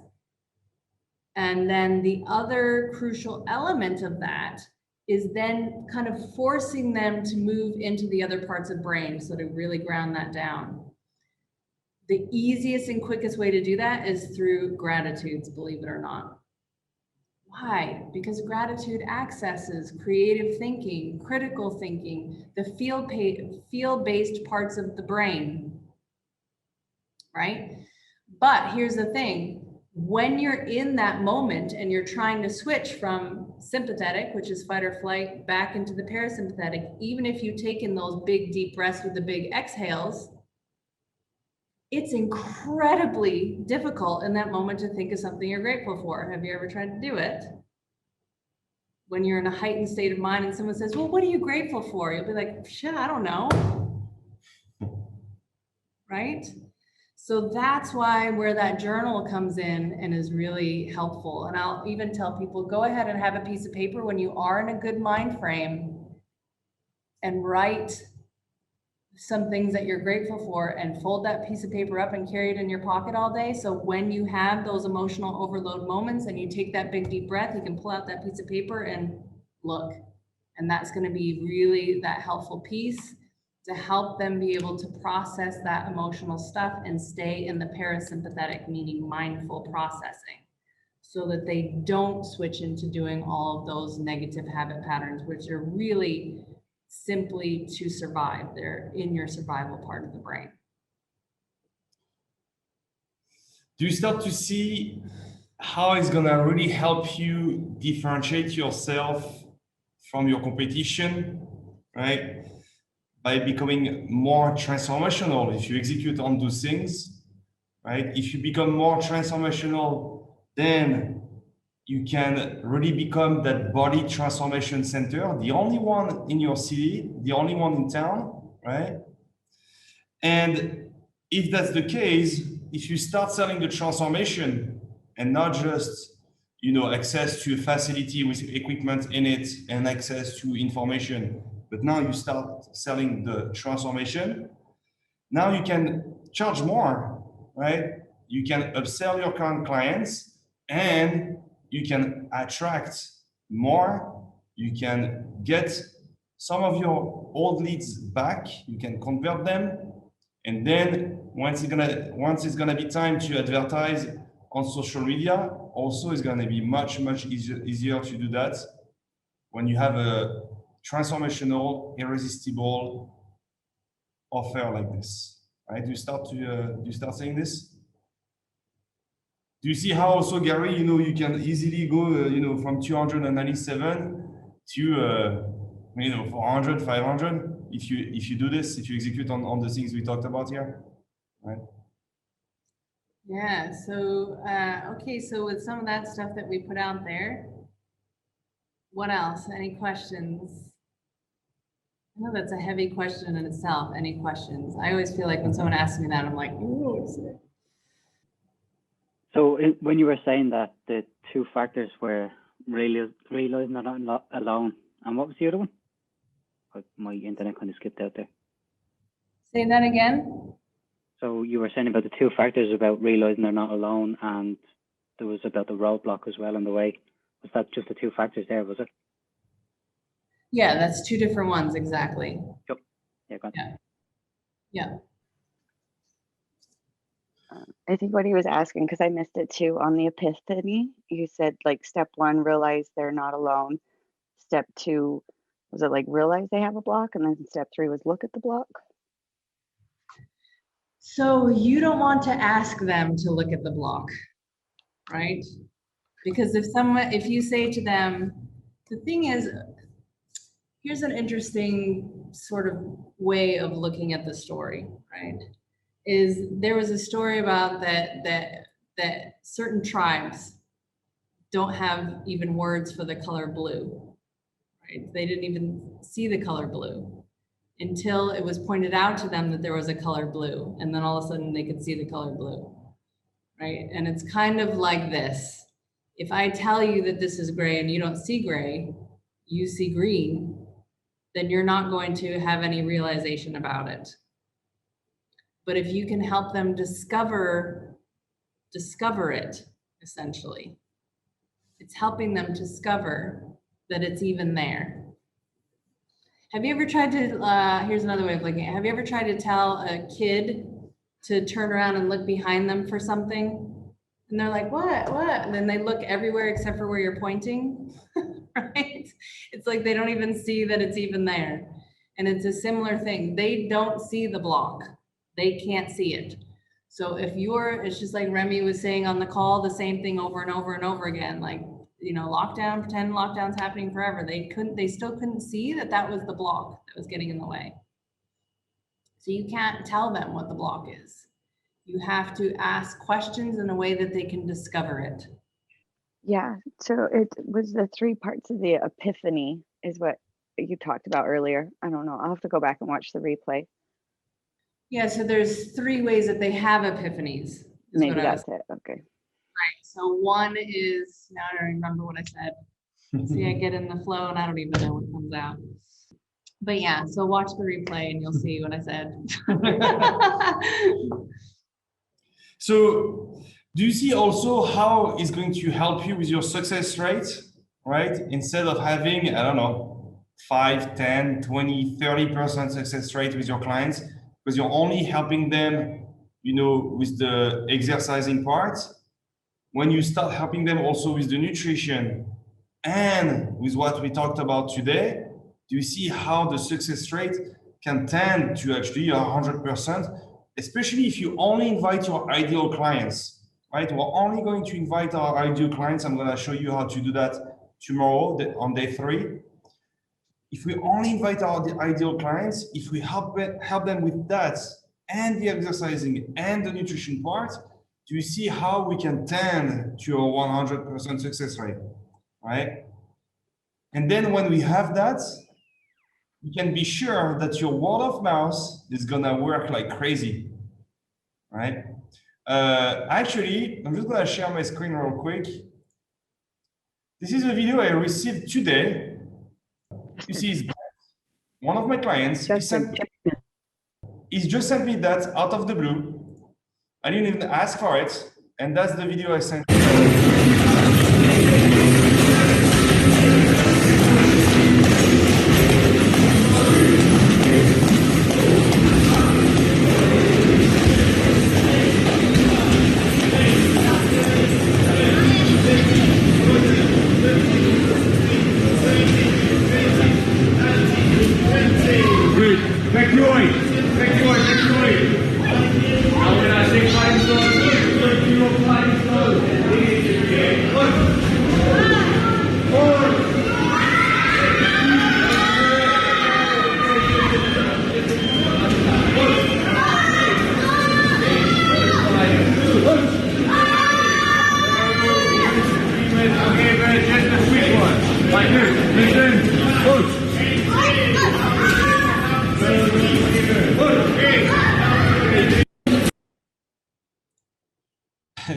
And then the other crucial element of that is then kind of forcing them to move into the other parts of brain, so to really ground that down. The easiest and quickest way to do that is through gratitudes, believe it or not. Why? Because gratitude accesses creative thinking, critical thinking, the feel-based parts of the brain, right? But here's the thing. When you're in that moment and you're trying to switch from sympathetic, which is fight or flight, back into the parasympathetic, even if you take in those big deep breaths with the big exhales, it's incredibly difficult in that moment to think of something you're grateful for. Have you ever tried to do it? When you're in a heightened state of mind and someone says, well, what are you grateful for? You'll be like, shit, I don't know. Right? So that's why where that journal comes in and is really helpful. And I'll even tell people, go ahead and have a piece of paper when you are in a good mind frame and write some things that you're grateful for and fold that piece of paper up and carry it in your pocket all day. So when you have those emotional overload moments and you take that big deep breath, you can pull out that piece of paper and look. And that's going to be really that helpful piece to help them be able to process that emotional stuff and stay in the parasympathetic, meaning mindful processing, so that they don't switch into doing all of those negative habit patterns, which are really simply to survive. They're in your survival part of the brain. Do you start to see how it's gonna really help you differentiate yourself from your competition, right? By becoming more transformational, if you execute on those things, right? If you become more transformational, then you can really become that body transformation center, the only one in your city, the only one in town, right? And if that's the case, if you start selling the transformation and not just, access to a facility with equipment in it and access to information, but now you start selling the transformation, now you can charge more, right? You can upsell your current clients and you can attract more. You can get some of your old leads back. You can convert them. And then once it's gonna be time to advertise on social media, also it's gonna be much easier to do that when you have a transformational, irresistible offer like this, right? Do you start saying this? Do you see how also, Gary, you can easily go, from 297 to, 400, 500 if you do this, if you execute on the things we talked about here, right? Yeah. So, okay. So with some of that stuff that we put out there, what else? Any questions? I know that's a heavy question in itself. Any questions? I always feel like when someone asks me that, I'm like, ooh. So when you were saying that the two factors were realizing they're not alone, and what was the other one? My internet kind of skipped out there. Say that again. So you were saying about the two factors about realizing they're not alone, and there was about the roadblock as well in the way. Was that just the two factors there, was it? Yeah, that's two different ones, exactly. Yep. Yeah, got it. Yeah. I think what he was asking, because I missed it too, on the epiphany, you said like step one, realize they're not alone. Step two, was it like realize they have a block? And then step three was look at the block? So you don't want to ask them to look at the block, right? Because if you say to them, the thing is, here's an interesting sort of way of looking at the story, right? Is there was a story about that certain tribes don't have even words for the color blue, right? They didn't even see the color blue until it was pointed out to them that there was a color blue, and then all of a sudden they could see the color blue, right? And it's kind of like this. If I tell you that this is gray and you don't see gray, you see green, then you're not going to have any realization about it. But if you can help them discover it, essentially, it's helping them discover that it's even there. Have you ever tried to, here's another way of looking at it. Have you ever tried to tell a kid to turn around and look behind them for something? And they're like, what? And then they look everywhere except for where you're pointing, right? It's like they don't even see that it's even there. And it's a similar thing. They don't see the block. They can't see it. So if it's just like Remy was saying on the call, the same thing over and over and over again, like, lockdown, pretend lockdown's happening forever. They still couldn't see that was the block that was getting in the way. So you can't tell them what the block is. You have to ask questions in a way that they can discover it. Yeah, so it was the 3 parts of the epiphany is what you talked about earlier. I don't know. I'll have to go back and watch the replay. Yeah, so there's 3 ways that they have epiphanies. Maybe that's it. Okay. Right. So one is, now I don't remember what I said. See, I get in the flow and I don't even know what comes out. But yeah, so watch the replay and you'll see what I said. So do you see also how it's going to help you with your success rate, right? Instead of having, I don't know, 5, 10, 20, 30% success rate with your clients, because you're only helping them, with the exercising part. When you start helping them also with the nutrition and with what we talked about today, do you see how the success rate can tend to actually 100%, especially if you only invite your ideal clients, right? We're only going to invite our ideal clients. I'm going to show you how to do that tomorrow on day 3. If we only invite our ideal clients, if we help them with that and the exercising and the nutrition part, do you see how we can tend to a 100% success rate, right? And then when we have that, you can be sure that your word of mouth is gonna work like crazy, right? Actually, I'm just gonna share my screen real quick. This is a video I received today. You see, one of my clients, he just sent me that out of the blue. I didn't even ask for it, and that's the video I sent.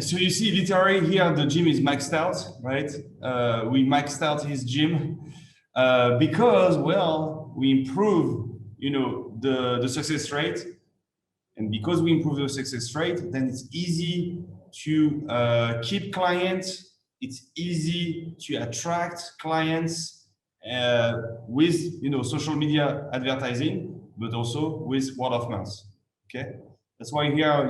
So you see, literally here, the gym is maxed out, right? We maxed out his gym because, well, we improve, the success rate. And because we improve the success rate, then it's easy to keep clients. It's easy to attract clients with, social media advertising, but also with word of mouth. Okay, that's why here,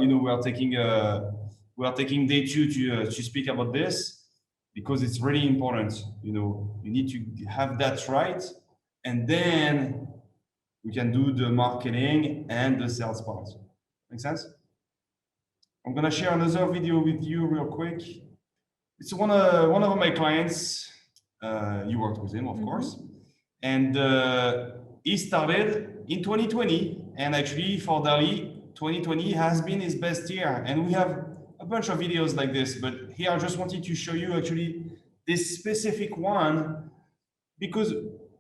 we are taking day 2 to speak about this, because it's really important. You need to have that right, and then we can do the marketing and the sales part. Make sense? I'm gonna share another video with you real quick. It's one of my clients. You worked with him, of course, and he started in 2020, and actually for Dali, 2020 has been his best year, and we have a bunch of videos like this, but here I just wanted to show you actually this specific one, because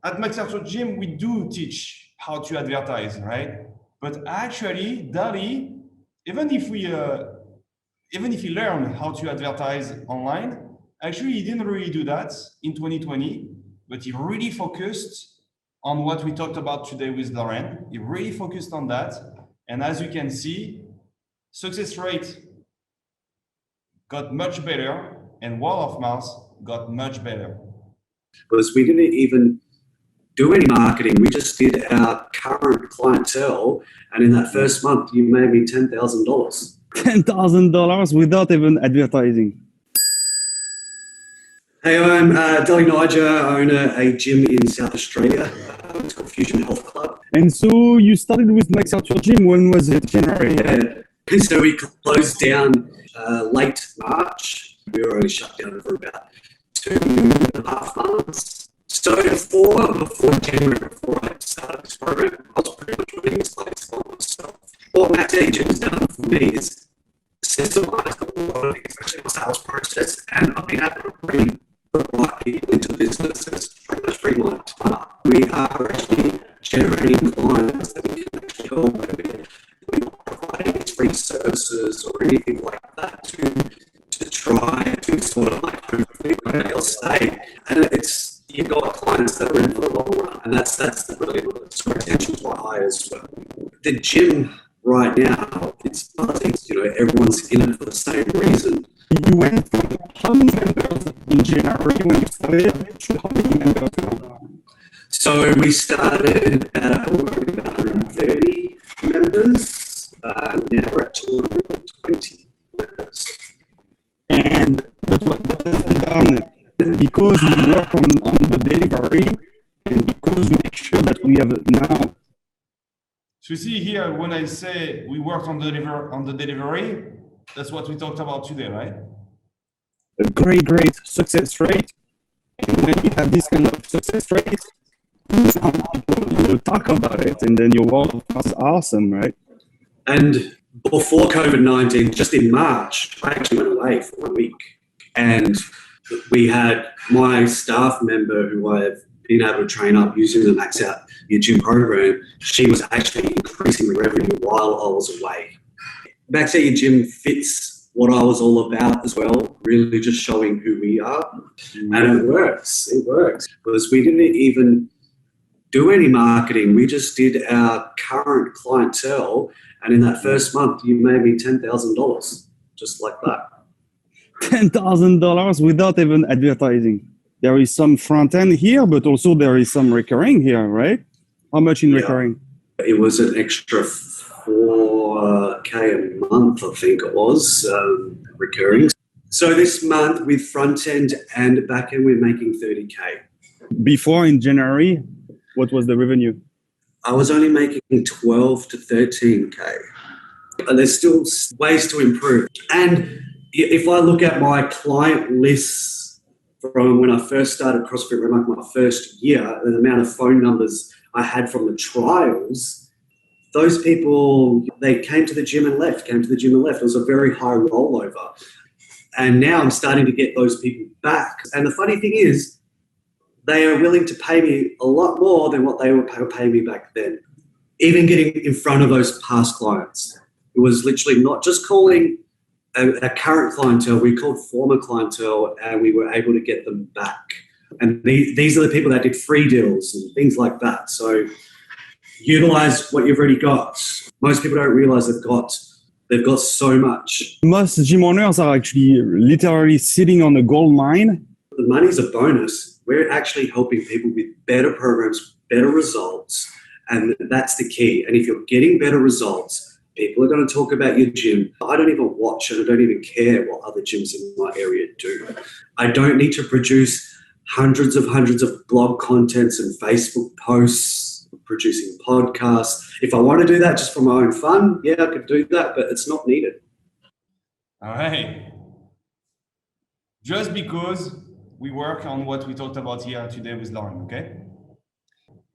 at McArthur Gym, we do teach how to advertise, right? But actually, Dali, even if he learned how to advertise online, actually he didn't really do that in 2020, but he really focused on what we talked about today with Lauren. He really focused on that. And as you can see, success rate got much better, and word of mouth got much better. Because we didn't even do any marketing. We just did our current clientele, and in that first month, you made me $10,000. $10,000 without even advertising. Hey, I'm Dali Niger. I own a gym in South Australia. It's called Fusion Health Club. And so you started with McArthur Gym. When was it? January? Yeah, So we closed down late March. We were only shut down for about 2.5 months. So before January, before I started this program, I was pretty much running this place by myself. What Matt's agent has done for me is systemized a lot of things, actually my sales process, and I've been able to bring the right people into businesses pretty much bring my time up. We are actually generating clients that we can actually help with. We're not providing any free services or anything like that to try to sort of like hopefully they'll stay. And it's you've got clients that are in for the long run, and that's really what's retention is quite high as well. The gym right now, it's buzzing. You know, everyone's in it for the same reason. You went from how many members in January when you started to how many members now? So we started at about 130 members. Now we're at 220 members. And what has been done? Because we work on the delivery and because we make sure that we have now. So you see here, when I say we worked on the delivery, that's what we talked about today, right? A great success rate. And when you have this kind of success rate, some people will talk about it, and then your world is awesome, right? And before COVID-19, just in March, I actually went away for 1 week. And we had my staff member who I've been able to train up using the Max Out Your Gym program. She was actually increasing the revenue while I was away. Max Out Your Gym fits what I was all about as well, really just showing who we are. And it works. Because we didn't even do any marketing. We just did our current clientele. And in that first month, you made me $10,000, just like that. $10,000 without even advertising. There is some front end here, but also there is some recurring here, right? How much in recurring? It was an extra $4K a month, I think it was, recurring. So this month with front end and back end, we're making 30K. Before in January, what was the revenue? I was only making 12 to 13K. And there's still ways to improve. And if I look at my client lists from when I first started CrossFit Run, like my first year, and the amount of phone numbers I had from the trials, those people, they came to the gym and left. It was a very high rollover. And now I'm starting to get those people back. And the funny thing is, they are willing to pay me a lot more than what they were paying me back then. Even getting in front of those past clients. It was literally not just calling a current clientele, we called former clientele, and we were able to get them back. And these are the people that did free deals and things like that. So utilize what you've already got. Most people don't realize they've got so much. Most gym owners are actually literally sitting on a gold mine. The money's a bonus. We're actually helping people with better programs, better results, and that's the key. And if you're getting better results, people are going to talk about your gym. I don't even watch and I don't even care what other gyms in my area do. I don't need to produce hundreds of blog contents and Facebook posts, producing podcasts. If I want to do that just for my own fun, yeah, I could do that, but it's not needed. All right. Just because we work on what we talked about here today with Lauren, okay?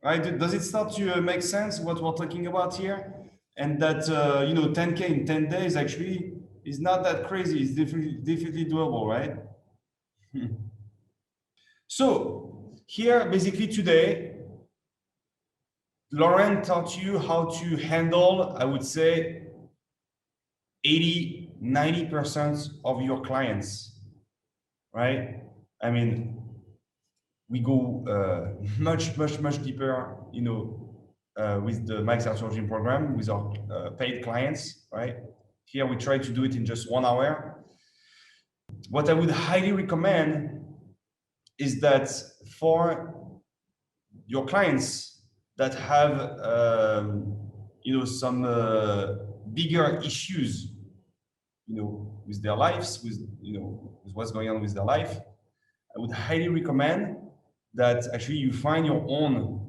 Right? Does it start to make sense what we're talking about here? And that, 10K in 10 days actually is not that crazy. It's definitely doable, right? So here, basically today, Lauren taught you how to handle, I would say, 80-90% of your clients, right? I mean, we go much deeper, with the Max Out Your Gym program with our paid clients, right? Here we try to do it in just 1 hour. What I would highly recommend is that for your clients that have, some bigger issues, with their lives, with what's going on with their life, I would highly recommend that actually you find your own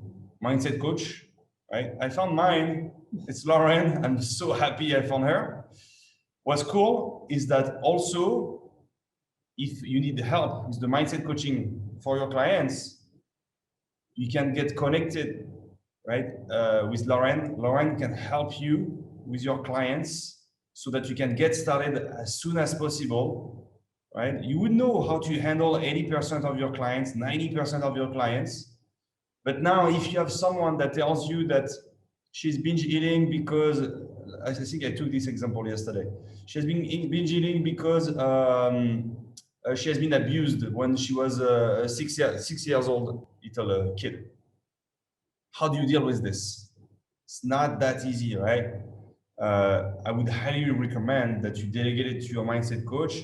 mindset coach, right? I found mine. It's Lauren. I'm so happy I found her. What's cool is that also, if you need help with the mindset coaching for your clients, you can get connected, right, with Lauren. Lauren can help you with your clients so that you can get started as soon as possible, right? You would know how to handle 80% of your clients, 90% of your clients. But now if you have someone that tells you that she's binge eating because, I think I took this example yesterday. She has been binge eating because she has been abused when she was a 6 years old little kid. How do you deal with this? It's not that easy, right? I would highly recommend that you delegate it to your mindset coach,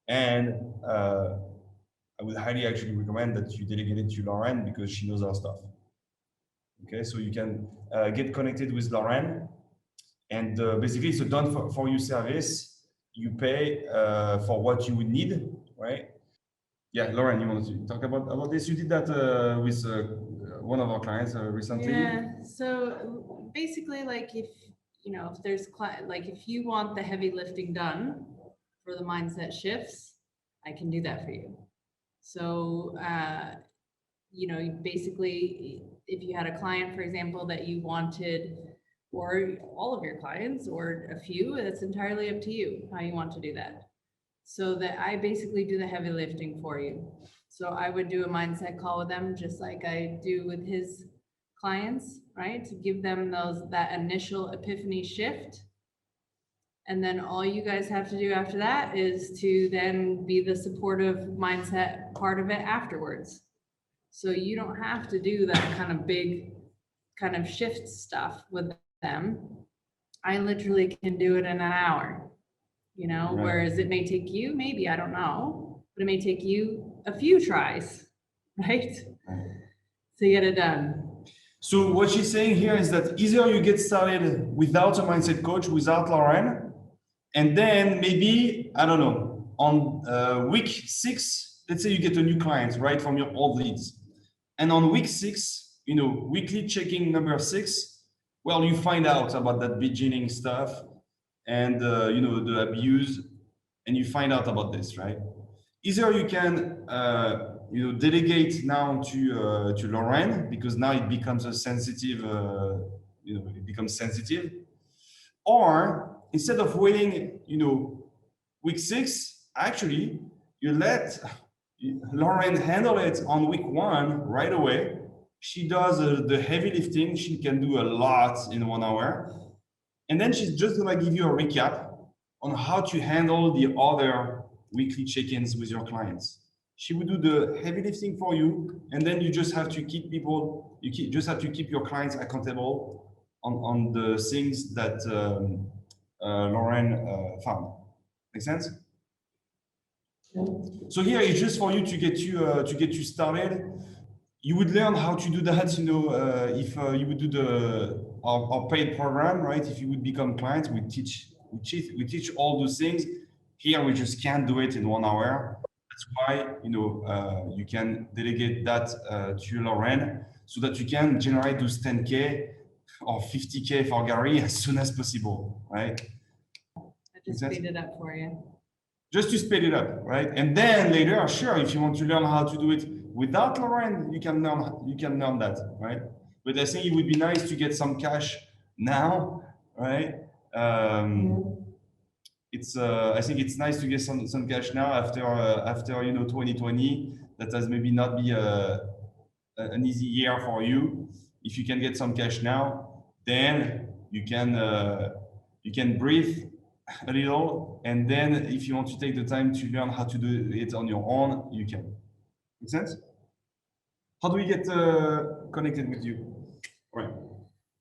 and I would highly actually recommend that you delegate it to Lauren because she knows our stuff. Okay, so you can get connected with Lauren, and basically it's a done for you service. You pay for what you would need, right? Yeah, Lauren, you want to talk about this? You did that with one of our clients recently. Yeah, so basically, like if there's like if you want the heavy lifting done for the mindset shifts, I can do that for you. So basically, if you had a client, for example, that you wanted, or all of your clients, or a few, it's entirely up to you how you want to do that. So that I basically do the heavy lifting for you. So I would do a mindset call with them, just like I do with his clients, right? To give them that initial epiphany shift. And then all you guys have to do after that is to then be the supportive mindset part of it afterwards. So you don't have to do that kind of big kind of shift stuff with them. I literally can do it in an hour. Right. Whereas it may take you, maybe, I don't know, but it may take you a few tries, right? To get it done. So what she's saying here is that either you get started without a mindset coach, without Lauren, and then maybe, I don't know, on week 6, let's say you get a new client, right, from your old leads. And on week 6, weekly checking number 6, well, you find out about that beginning stuff, and the abuse, and you find out about this, right? Either you can delegate now to Lauren, because now it becomes a sensitive, it becomes sensitive, or instead of waiting, week 6, actually you let Lauren handle it on week 1 right away. She does the heavy lifting. She can do a lot in 1 hour. And then she's just gonna give you a recap on how to handle the other weekly check-ins with your clients. She will do the heavy lifting for you, and then you just have to keep just have to keep your clients accountable on the things that Lauren found. Make sense? So here it's just for you to get you started. You would learn how to do that, if you would do our paid program, right? If you would become clients, we teach all those things. Here we just can't do it in 1 hour. That's why you can delegate that to Lauren, so that you can generate those 10K or 50K for Gary as soon as possible, right? I just speed it up for you. Just to speed it up, right? And then later, sure, if you want to learn how to do it without Lauren, you can learn that, right? But I think it would be nice to get some cash now, right? I think it's nice to get some cash now after 2020. That has maybe not be an easy year for you. If you can get some cash now, then you can breathe a little, and then if you want to take the time to learn how to do it on your own, you can. Make sense? How do we get connected with you? All right.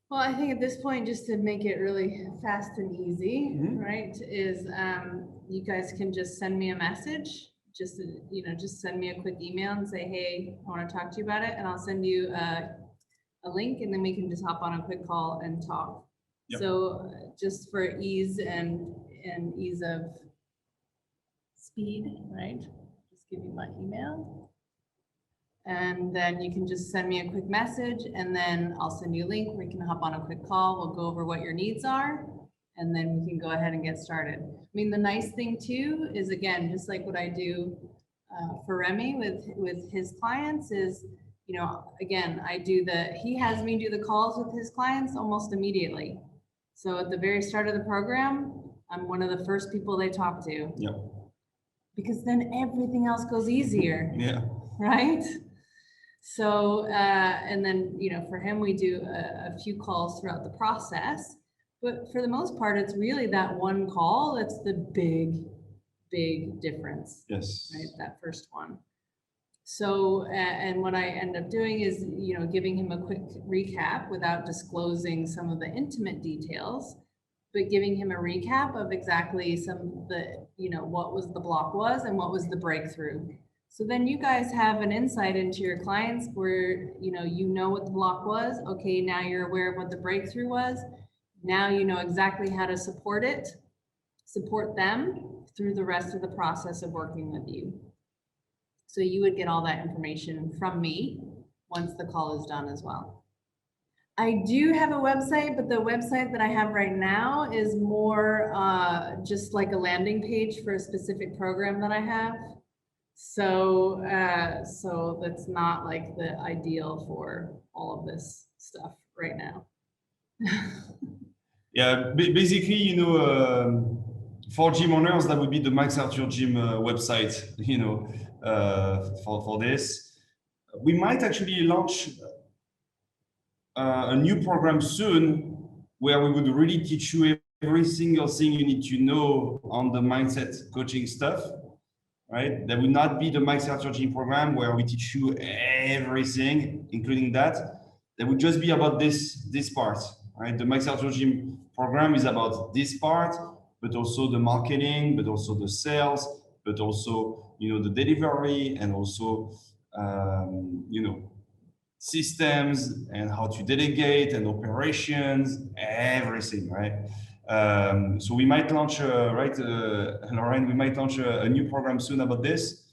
Well, I think at this point, just to make it really fast and easy, right, is you guys can just send me a message. Just send me a quick email and say, hey, I want to talk to you about it, and I'll send you a link, and then we can just hop on a quick call and talk. Yep. So just for ease and ease of speed, right? Just give you my email. And then you can just send me a quick message, and then I'll send you a link where you can hop on a quick call. We'll go over what your needs are. and then we can go ahead and get started. I mean, the nice thing too is, again, just like what I do for Remy with his clients is, you know, again, he has me do the calls with his clients almost immediately. So at the very start of the program, I'm one of the first people they talk to. Yeah. Because then everything else goes easier. Yeah. Right? So, and then, you know, for him, we do a few calls throughout the process, but for the most part, it's really that one call that's the big difference. Yes. Right, that first one. So, and what I end up doing is, you know, giving him a quick recap without disclosing some of the intimate details, but giving him a recap of exactly some of the, you know, what was the block was and what was the breakthrough. So then you guys have an insight into your clients where, you know what the block was. Okay, now you're aware of what the breakthrough was. Now you know exactly how to support them through the rest of the process of working with you. So you would get all that information from me once the call is done as well. I do have a website, but the website that I have right now is more just like a landing page for a specific program that I have. So, so that's not like the ideal for all of this stuff right now. Yeah, basically, you know, for gym owners, that would be the Max Arthur Gym website, you know, for this. We might actually launch a new program soon where we would really teach you every single thing you need to know on the mindset coaching stuff, right? That would not be the Max Arthur Gym program where we teach you everything, including that. That would just be about this part, right? The Max Arthur Gym program is about this part, but also the marketing, but also the sales, but also, you know, the delivery, and also, you know, systems and how to delegate and operations, everything, right? So we might launch, right, Lauren, we might launch a new program soon about this.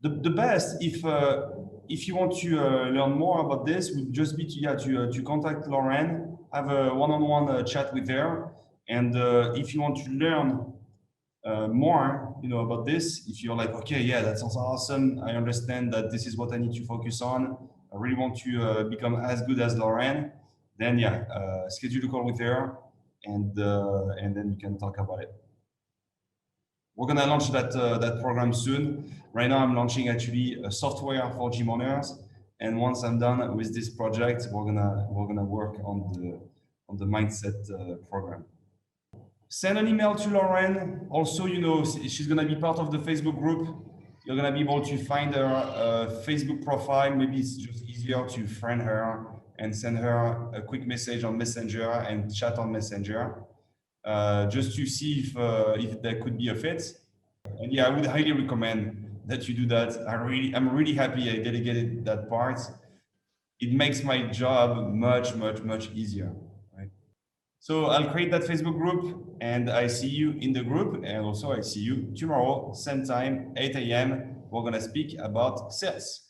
The best, if you want to learn more about this, would just be to contact Lauren, have a one-on-one chat with her, and if you want to learn more, you know, about this, if you're like, okay, yeah, that sounds awesome, I understand that this is what I need to focus on, I really want to become as good as Lauren, then yeah, schedule a call with her, and then you can talk about it. We're gonna launch that program soon. Right now, I'm launching actually a software for gym owners, and once I'm done with this project, we're gonna work on the mindset program. Send an email to Lauren. Also, you know, she's gonna be part of the Facebook group. You're gonna be able to find her Facebook profile. Maybe it's just easier to friend her and send her a quick message on Messenger and chat on Messenger. Just to see if there could be a fit. And yeah, I would highly recommend that you do that. I'm really happy I delegated that part. It makes my job much easier, right? So I'll create that Facebook group, and I see you in the group, and also I see you tomorrow, same time, 8 a.m. We're gonna speak about sales.